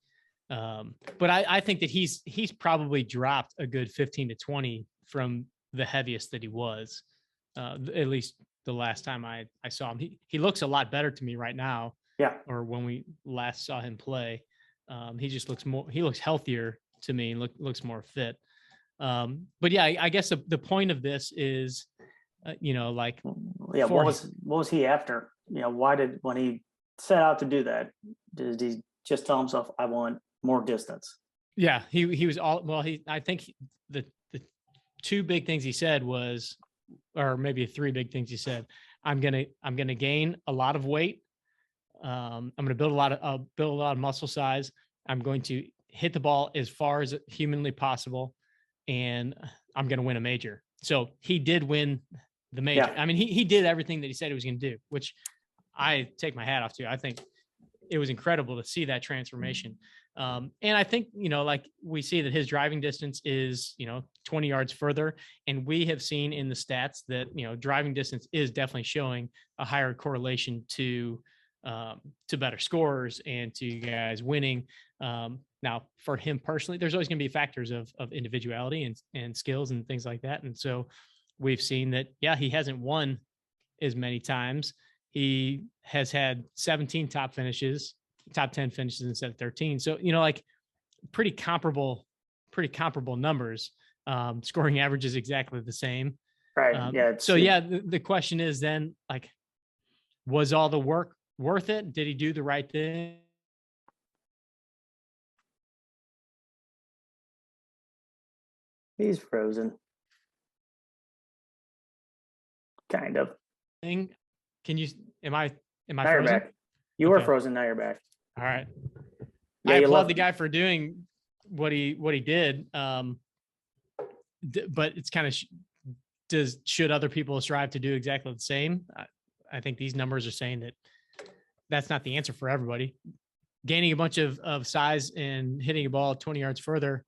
But I think that he's probably dropped a good 15 to 20 from the heaviest that he was, at least the last time I saw him. He looks a lot better to me right now. Yeah. Or when we last saw him play, he just looks healthier to me and looks more fit. But yeah, I guess the point of this is, like, Yeah. for- What was he after? When he set out to do that, did he just tell himself, I want more distance? yeah, he was all, well, I think the two big things he said was, or maybe three big things he said, I'm gonna gain a lot of weight. I'm gonna build a lot of muscle size. I'm going to hit the ball as far as humanly possible, and I'm gonna win a major. So he did win the major. Yeah. I mean, he did everything that he said he was gonna do, which I take my hat off to. I think it was incredible to see that transformation. And I think, like we see that his driving distance is, 20 yards further. And we have seen in the stats that, driving distance is definitely showing a higher correlation to better scores and to you guys winning. Now for him personally, there's always going to be factors of individuality and skills and things like that. And so we've seen that, yeah, he hasn't won as many times. He has had 17 top 10 finishes instead of 13. So, like pretty comparable numbers. Scoring average is exactly the same. Right. Yeah. So yeah, the question is then, like, was all the work worth it? Did he do the right thing? He's frozen. Kind of. Can you, am I Now you're frozen? back. You were Okay. frozen. Now you're back. All right. Yeah, I you applaud left- the guy for doing what he did. But it's kind of, should other people strive to do exactly the same? I think these numbers are saying that that's not the answer for everybody. gaining a bunch of size and hitting a ball 20 yards further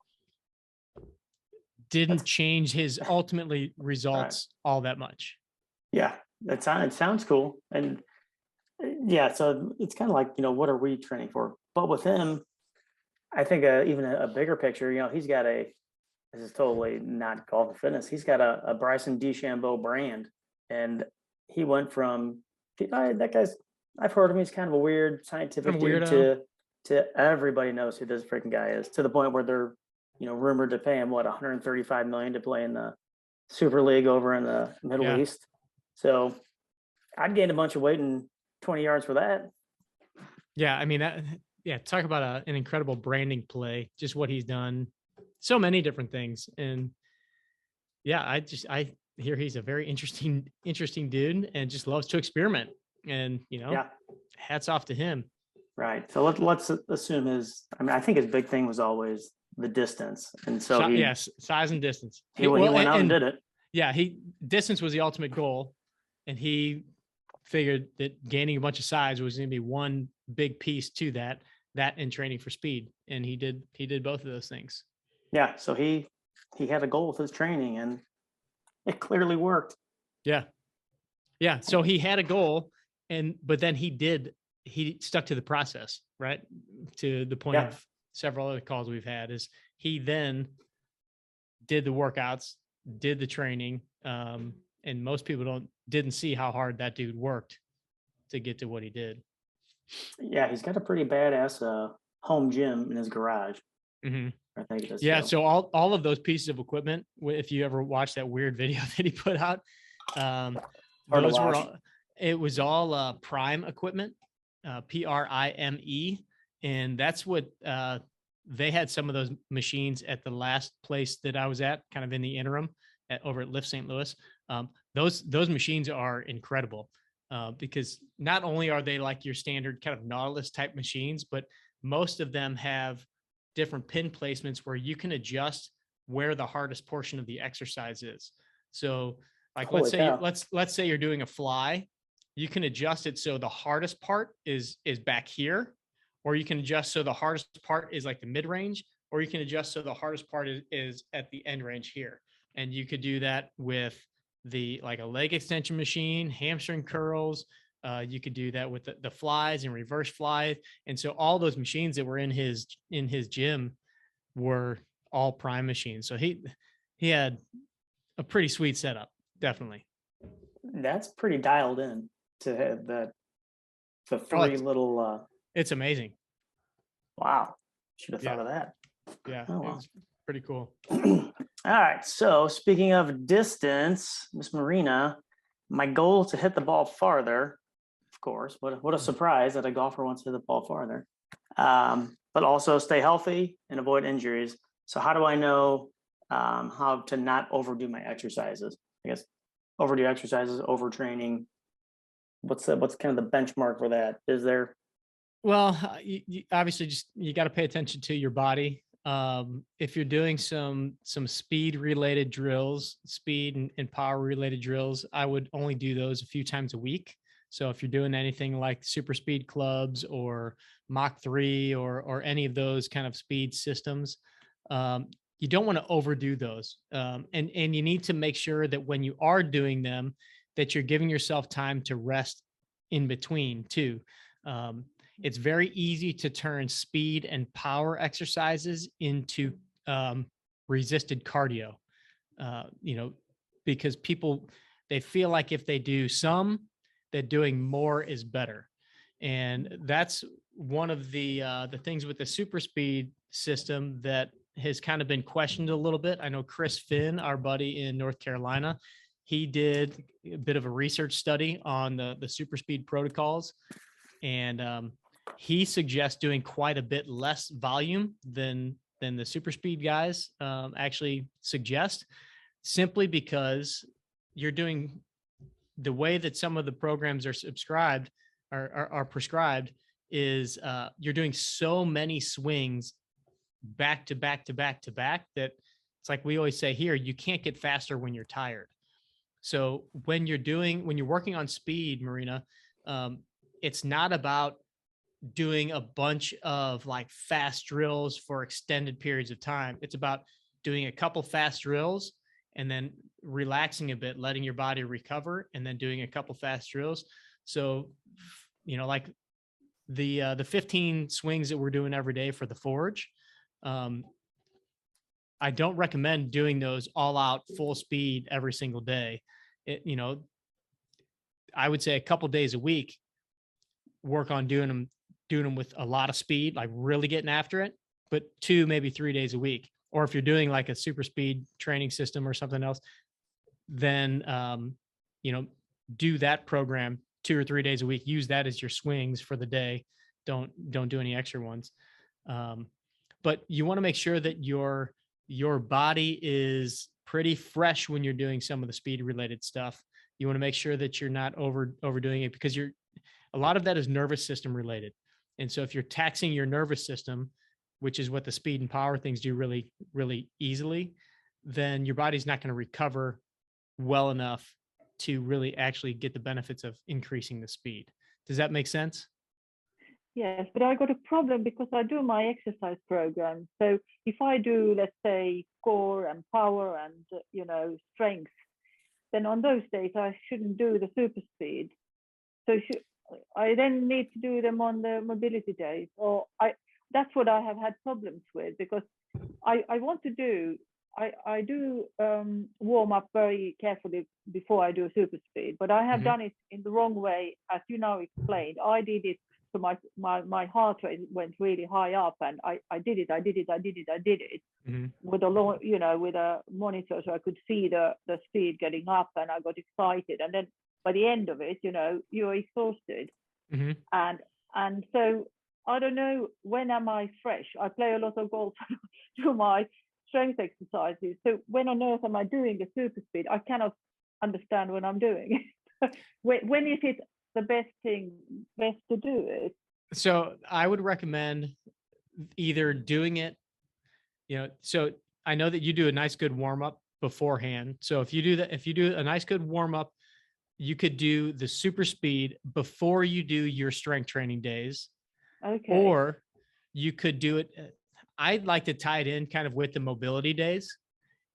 didn't change his ultimately results all that much. Yeah, it sounds cool. And yeah, so it's kind of like, what are we training for? But with him, I think even a bigger picture, he's got this is totally not golf and fitness. He's got a Bryson DeChambeau brand. And he went from, that guy's, I've heard of him. He's kind of a weird scientific Kind of dude weirdo. to everybody knows who this freaking guy is, to the point where they're, rumored to pay him, 135 million to play in the Super League over in the Middle Yeah. East. So I'd gain a bunch of weight in 20 yards for that. Yeah, I mean talk about an incredible branding play, just what he's done. So many different things. And yeah, I hear he's a very interesting dude and just loves to experiment. And Yeah, hats off to him. right. So let's assume I think his big thing was always the distance. And so Yes, size and distance. he went out and did it. Yeah, distance was the ultimate goal, and he figured that gaining a bunch of size was going to be one big piece to that in training for speed, and he did both of those things. Yeah, so he had a goal with his training, and it clearly worked. Yeah. So he had a goal, but then he stuck to the process, right? To the point of several other calls we've had, is he then did the workouts, did the training, and most people didn't see how hard that dude worked to get to what he did. Yeah, he's got a pretty badass home gym in his garage. Mm-hmm. I think it is. Yeah, so all of those pieces of equipment, if you ever watched that weird video that he put out, those were it was all Prime equipment, PRIME, and that's what they had some of those machines at the last place that I was at, kind of in the interim over at Lift St. Louis. Those machines are incredible because not only are they like your standard kind of Nautilus type machines, but most of them have different pin placements where you can adjust where the hardest portion of the exercise is. So like, let's say you're doing a fly, you can adjust it so the hardest part is back here, or you can adjust so the hardest part is like the mid range, or you can adjust so the hardest part is at the end range here. And you could do that with like a leg extension machine, hamstring curls. You could do that with the flies and reverse flies. And so all those machines that were in his gym were all Prime machines. So he had a pretty sweet setup, definitely. That's pretty dialed in to have the three little. It's amazing. Wow, should have thought of that. Yeah, oh, wow. It was pretty cool. All right, so speaking of distance, Miss Marina, my goal is to hit the ball farther. Of course, what a surprise that a golfer wants to hit the ball farther. But also stay healthy and avoid injuries. So how do I know how to not overdo my exercises? I guess overdo exercises, overtraining. What's kind of the benchmark for that? Is there? Well, you obviously you got to pay attention to your body. If you're doing some speed related drills, speed and power related drills, I would only do those a few times a week. So if you're doing anything like super speed clubs or Mach 3 or any of those kind of speed systems, you don't want to overdo those. And you need to make sure that when you are doing them, that you're giving yourself time to rest in between too. It's very easy to turn speed and power exercises into resisted cardio, because people, they feel like if they do some, that doing more is better. And that's one of the things with the super speed system that has kind of been questioned a little bit. I know Chris Finn, our buddy in North Carolina, he did a bit of a research study on the super speed protocols. And he suggests doing quite a bit less volume than the super speed guys actually suggest, simply because you're doing the way that some of the programs are subscribed are prescribed is you're doing so many swings back to back to back to back that it's like we always say here, you can't get faster when you're tired. So when you're working on speed, Marina, it's not about doing a bunch of like fast drills for extended periods of time. It's about doing a couple fast drills and then relaxing a bit, letting your body recover, and then doing a couple fast drills. So, like the 15 swings that we're doing every day for the forge, I don't recommend doing those all out full speed every single day. I would say a couple days a week, work on doing them with a lot of speed, like really getting after it, but 2, maybe 3 days a week. Or if you're doing like a super speed training system or something else, then, do that program 2 or 3 days a week. Use that as your swings for the day. Don't do any extra ones. But you want to make sure that your body is pretty fresh when you're doing some of the speed related stuff. You want to make sure that you're not overdoing it, because a lot of that is nervous system related. And so if you're taxing your nervous system, which is what the speed and power things do really, really easily, then your body's not going to recover well enough to really actually get the benefits of increasing the speed. Does that make sense? Yes, but I got a problem because I do my exercise program. So if I do, let's say, core and power and strength, then on those days I shouldn't do the super speed. So I then need to do them on the mobility days, that's what I have had problems with, because I want to do, I do warm up very carefully before I do super speed, but I have done it in the wrong way, as you now explained. I did it, so my heart rate went really high up, and I did it with a long, with a monitor, so I could see the speed getting up, and I got excited, and then by the end of it, you're exhausted, and so I don't know, when am I fresh? I play a lot of golf, do my strength exercises. So when on earth am I doing the super speed? I cannot understand when I'm doing it. When is it the best to do it? So I would recommend either doing it, so I know that you do a nice good warm up beforehand. So if you do a nice good warm up, you could do the super speed before you do your strength training days. Okay. Or you could do it. I'd like to tie it in kind of with the mobility days.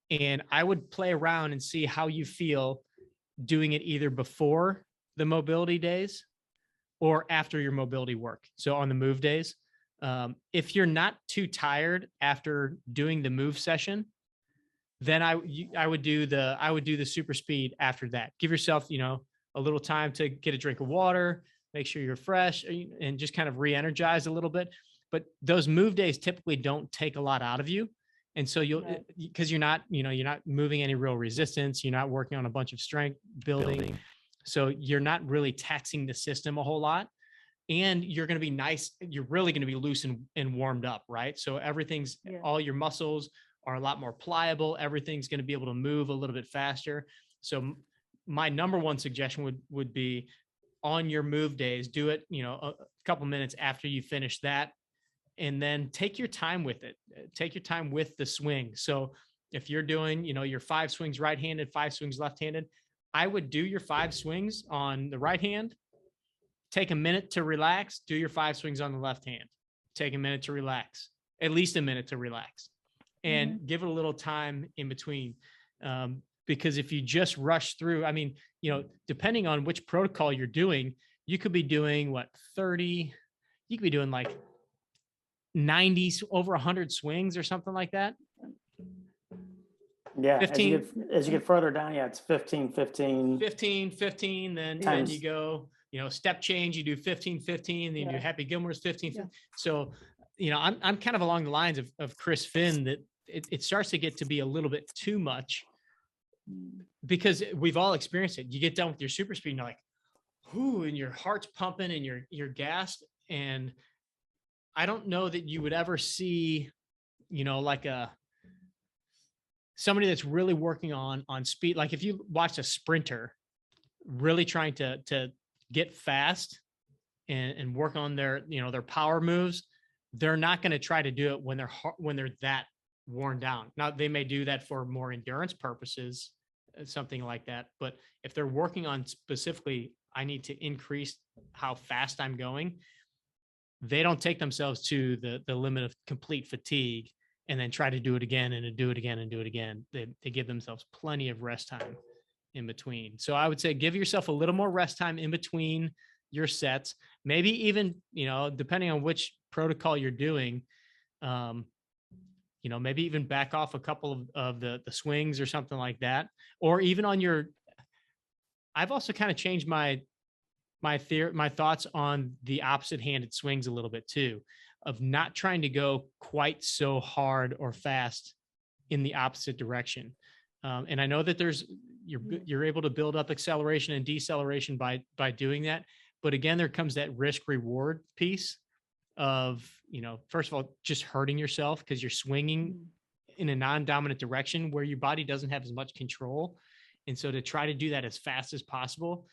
And I would play around and see how you feel doing it either before the mobility days or after your mobility work. So on the move days, if you're not too tired after doing the move session, then I would do the super speed after that. Give yourself, a little time to get a drink of water, make sure you're fresh, and just kind of re-energize a little bit. But those move days typically don't take a lot out of you. And so because you're not moving any real resistance, you're not working on a bunch of strength building. So you're not really taxing the system a whole lot. And you're going to be you're really going to be loose and warmed up, right? So all your muscles are a lot more pliable. Everything's going to be able to move a little bit faster. So my number one suggestion would be, on your move days, do it, a couple minutes after you finish that, and then take your time with it. Take your time with the swing. So if you're doing, your 5 swings right-handed, 5 swings left-handed, I would do your 5 swings on the right hand, take a minute to relax, do your 5 swings on the left hand, take a minute to relax, at least a minute to relax, and give it a little time in between. Because if you just rush through, depending on which protocol you're doing, you could be doing 30, you could be doing like 90, over 100 swings or something like that. Yeah. 15, as you get further down, it's 15, 15. 15, 15. Then you go, step change, you do 15, 15, then you do Happy Gilmore's 15, 15. So, I'm kind of along the lines of Chris Finn, that it starts to get to be a little bit too much, because we've all experienced it. You get done with your super speed and you're like, whoo, and your heart's pumping and you're gassed. And I don't know that you would ever see, like somebody that's really working on speed. Like if you watch a sprinter really trying to get fast and work on their power moves, they're not going to try to do it when they're that worn down. Now they may do that for more endurance purposes, something like that. But if they're working on specifically, I need to increase how fast I'm going, they don't take themselves to the limit of complete fatigue and then try to do it again and do it again and do it again. They give themselves plenty of rest time in between. So I would say give yourself a little more rest time in between your sets, maybe even, depending on which protocol you're doing, maybe even back off a couple of the swings or something like that, or even on I've also kind of changed my thoughts on the opposite handed swings a little bit too, of not trying to go quite so hard or fast in the opposite direction. And I know that you're able to build up acceleration and deceleration by doing that. But again, there comes that risk reward piece of, first of all, just hurting yourself because you're swinging in a non-dominant direction where your body doesn't have as much control. And so to try to do that as fast as possible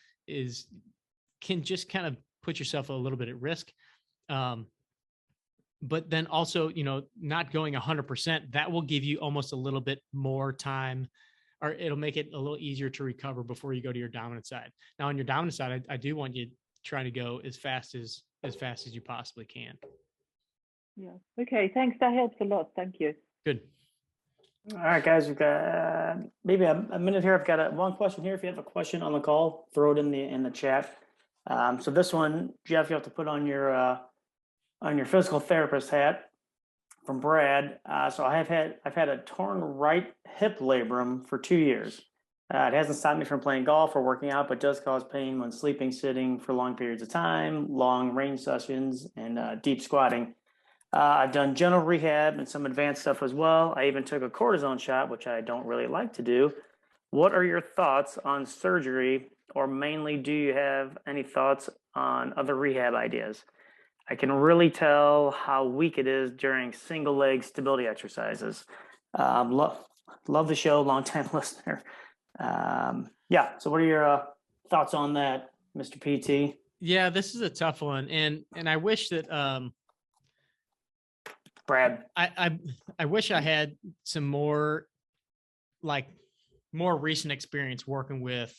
can just kind of put yourself a little bit at risk. But then also, not going 100%, that will give you almost a little bit more time, or it'll make it a little easier to recover before you go to your dominant side. Now on your dominant side, I do want you trying to go as fast as you possibly can. Yeah. Okay. Thanks. That helps a lot. Thank you. Good. All right, guys, we've got maybe a minute here. I've got one question here. If you have a question on the call, throw it in the chat. So this one, Jeff, you have to put on your physical therapist hat from Brad. So I've had a torn right hip labrum for 2 years. It hasn't stopped me from playing golf or working out, but does cause pain when sleeping, sitting for long periods of time, long range sessions, and deep squatting. I've done general rehab and some advanced stuff as well. I even took a cortisone shot, which I don't really like to do. What are your thoughts on surgery, or mainly do you have any thoughts on other rehab ideas? I can really tell how weak it is during single leg stability exercises. Love the show, long time listener. So what are your thoughts on that, Mr. PT? Yeah, this is a tough one. And I wish that, Brad, I wish I had some more recent experience working with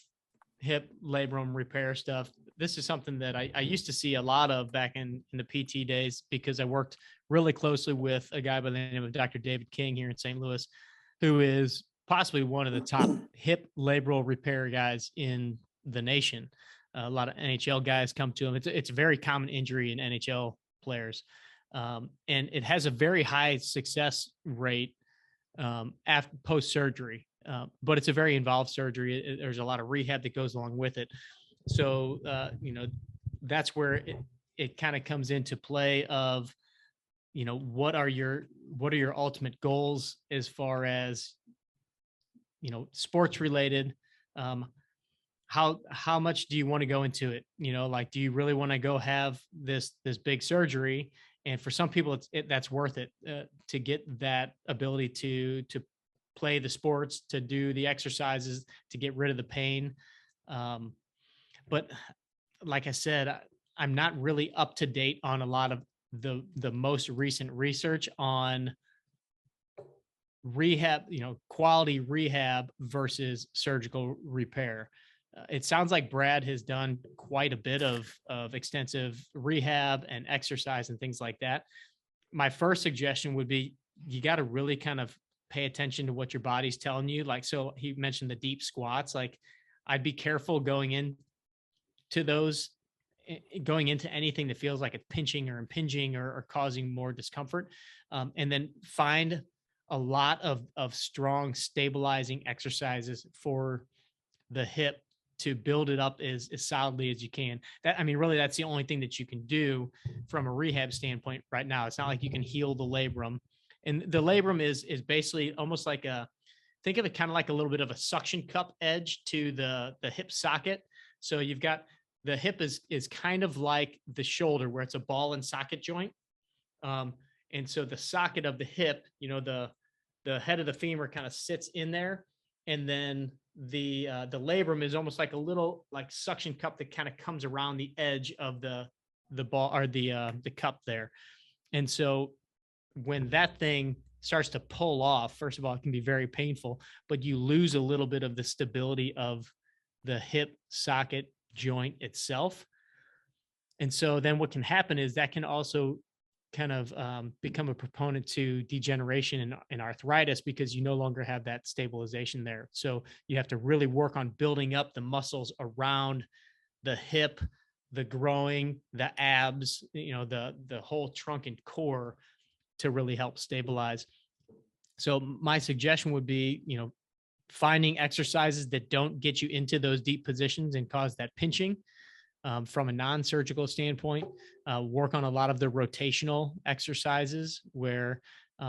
hip labrum repair stuff. This is something that I used to see a lot of back in the PT days, because I worked really closely with a guy by the name of Dr. David King here in St. Louis, who is possibly one of the top hip labral repair guys in the nation. A lot of NHL guys come to him. It's a very common injury in NHL players. And it has a very high success rate after post-surgery, but it's a very involved surgery. There's a lot of rehab that goes along with it. So, that's where it kind of comes into play of, what are your ultimate goals as far as, sports related? How much do you want to go into it? Do you really want to go have this big surgery? And for some people, that's worth it to get that ability to play the sports, to do the exercises, to get rid of the pain. But like I said, I'm not really up to date on a lot of the most recent research on rehab, quality rehab versus surgical repair. It sounds like Brad has done quite a bit of extensive rehab and exercise and things like that. My first suggestion would be, you got to really kind of pay attention to what your body's telling you. So he mentioned the deep squats. I'd be careful going into anything that feels like it's pinching or impinging or causing more discomfort. And then find a lot of strong stabilizing exercises for the hip to build it up as solidly as you can. Really, that's the only thing that you can do from a rehab standpoint right now. It's not like you can heal the labrum. And the labrum is basically almost like think of it kind of like a little bit of a suction cup edge to the hip socket. So you've got the hip is kind of like the shoulder, where it's a ball and socket joint. And so the socket of the hip, the head of the femur kind of sits in there. And then the labrum is almost like a little suction cup that kind of comes around the edge of the ball, or the cup there. And so when that thing starts to pull off, first of all, it can be very painful, but you lose a little bit of the stability of the hip socket joint itself. And so then what can happen is that can also kind of become a proponent to degeneration and arthritis because you no longer have that stabilization there. So you have to really work on building up the muscles around the hip, the growing, the abs, the whole trunk and core to really help stabilize. So my suggestion would be, finding exercises that don't get you into those deep positions and cause that pinching. From a non-surgical standpoint, work on a lot of the rotational exercises where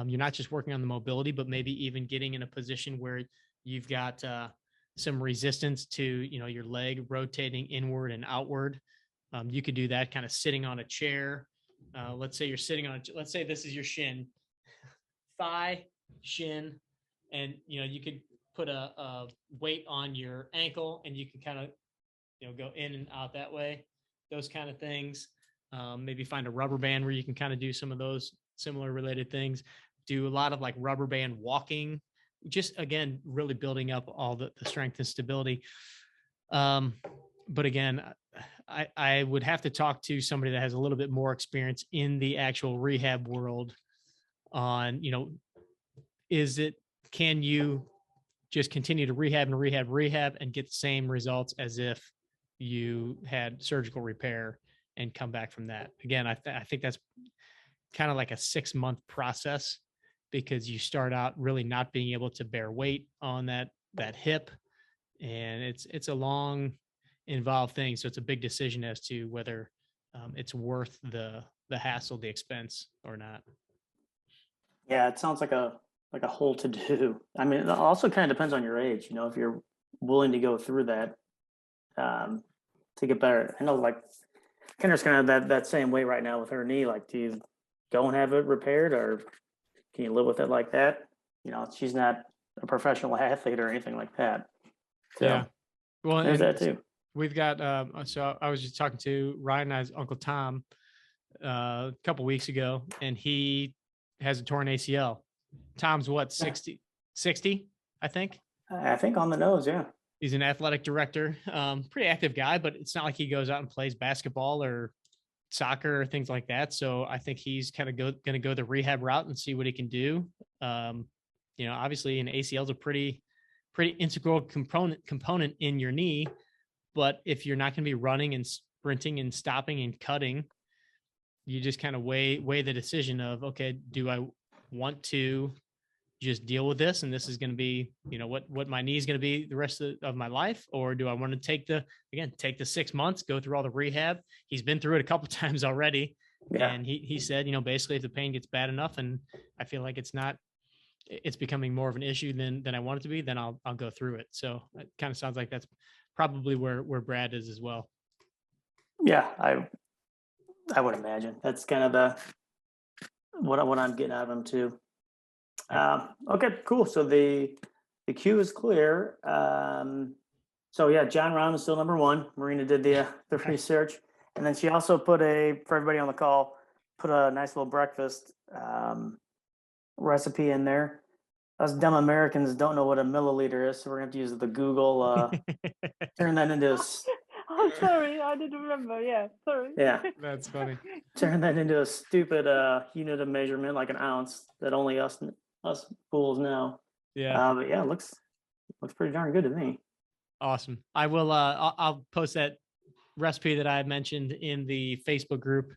you're not just working on the mobility, but maybe even getting in a position where you've got some resistance to, your leg rotating inward and outward. You could do that kind of sitting on a chair. Let's say you're sitting on, let's say this is your shin, thigh, shin, and, you could put a weight on your ankle and you can kind of, go in and out that way, those kind of things. Maybe find a rubber band where you can kind of do some of those similar related things. Do a lot of like rubber band walking, just again, really building up all the strength and stability. But again, I would have to talk to somebody that has a little bit more experience in the actual rehab world on, can you just continue to rehab and get the same results as if you had surgical repair and come back from that? Again, I think that's kind of like a 6-month process because you start out really not being able to bear weight on that hip, and it's a long involved thing. So it's a big decision as to whether it's worth the hassle, the expense or not. Yeah, it sounds like a whole to do. I mean, it also kind of depends on your age, if you're willing to go through that to get better. I know like Kendra's kind of that same way right now with her knee. Like, do you go and have it repaired or can you live with it like that? She's not a professional athlete or anything like that. So Yeah. Well, there's and that too. we've got, so I was just talking to Ryan and I's Uncle Tom a couple weeks ago, and he has a torn ACL. Tom's what, 60, I think. I think on the nose, yeah. He's an athletic director, pretty active guy, but it's not like he goes out and plays basketball or soccer or things like that. So I think he's kind of going to go the rehab route and see what he can do. Obviously an ACL is a pretty integral component in your knee, but if you're not going to be running and sprinting and stopping and cutting, you just kind of weigh the decision of, okay, do I want to just deal with this and this is going to be what my knee is going to be the rest of my life, or do I want to take the 6 months, go through all the rehab? He's been through it a couple times already. Yeah. And he said, basically if the pain gets bad enough and I feel like it's becoming more of an issue than I want it to be, then I'll go through it. So it kind of sounds like that's probably where Brad is as well. Yeah, I would imagine that's kind of what I'm getting out of him too. Okay, cool. So the queue is clear. So yeah, John Rahm is still number one. Marina did the research, and then she also put for everybody on the call, put a nice little breakfast recipe in there. Us dumb Americans don't know what a milliliter is, so we're gonna have to use the Google. Turn that into. Oh, sorry, I didn't remember. Yeah, sorry. Yeah, that's funny. Turn that into a stupid unit of measurement, like an ounce, that only us fools know. Yeah. But yeah, looks pretty darn good to me. Awesome. I will. I'll post that recipe that I mentioned in the Facebook group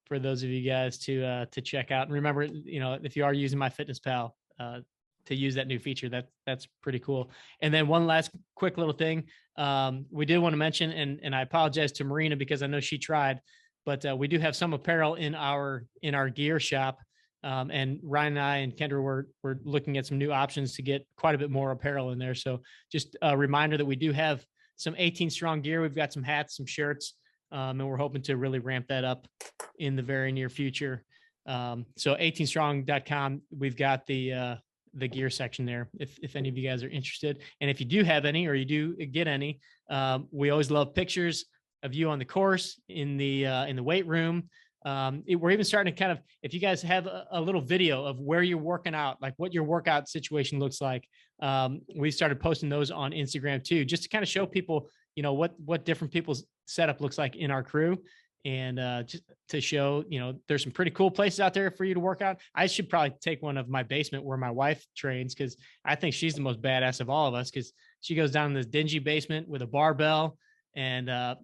for those of you guys to check out. And remember, if you are using MyFitnessPal, to use that new feature, that's pretty cool. And then one last quick little thing, we did want to mention, and I apologize to Marina because I know she tried, but we do have some apparel in our gear shop. And Ryan and I and Kendra were looking at some new options to get quite a bit more apparel in there. So just a reminder that we do have some 18 strong gear. We've got some hats, some shirts, and we're hoping to really ramp that up in the very near future. So 18strong.com, we've got the gear section there if any of you guys are interested. And if you do have any, or you do get any, we always love pictures of you on the course, in the weight room. We're even starting to kind of, if you guys have a little video of where you're working out, like what your workout situation looks like, we started posting those on Instagram too, just to kind of show people, what different people's setup looks like in our crew. and just to show, there's some pretty cool places out there for you to work out. I should probably take one of my basement where my wife trains, because I think she's the most badass of all of us, because she goes down in this dingy basement with a barbell, and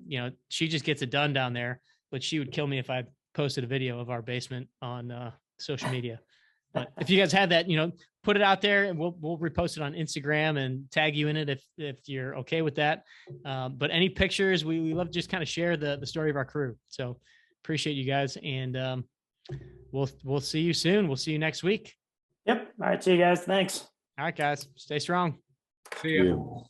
she just gets it done down there. But she would kill me if I posted a video of our basement on social media. But if you guys had that, put it out there, and we'll repost it on Instagram and tag you in it if you're okay with that. But any pictures, we love to just kind of share the story of our crew. So appreciate you guys, and we'll see you soon. We'll see you next week. Yep. All right. See you guys. Thanks. All right, guys, stay strong. See you.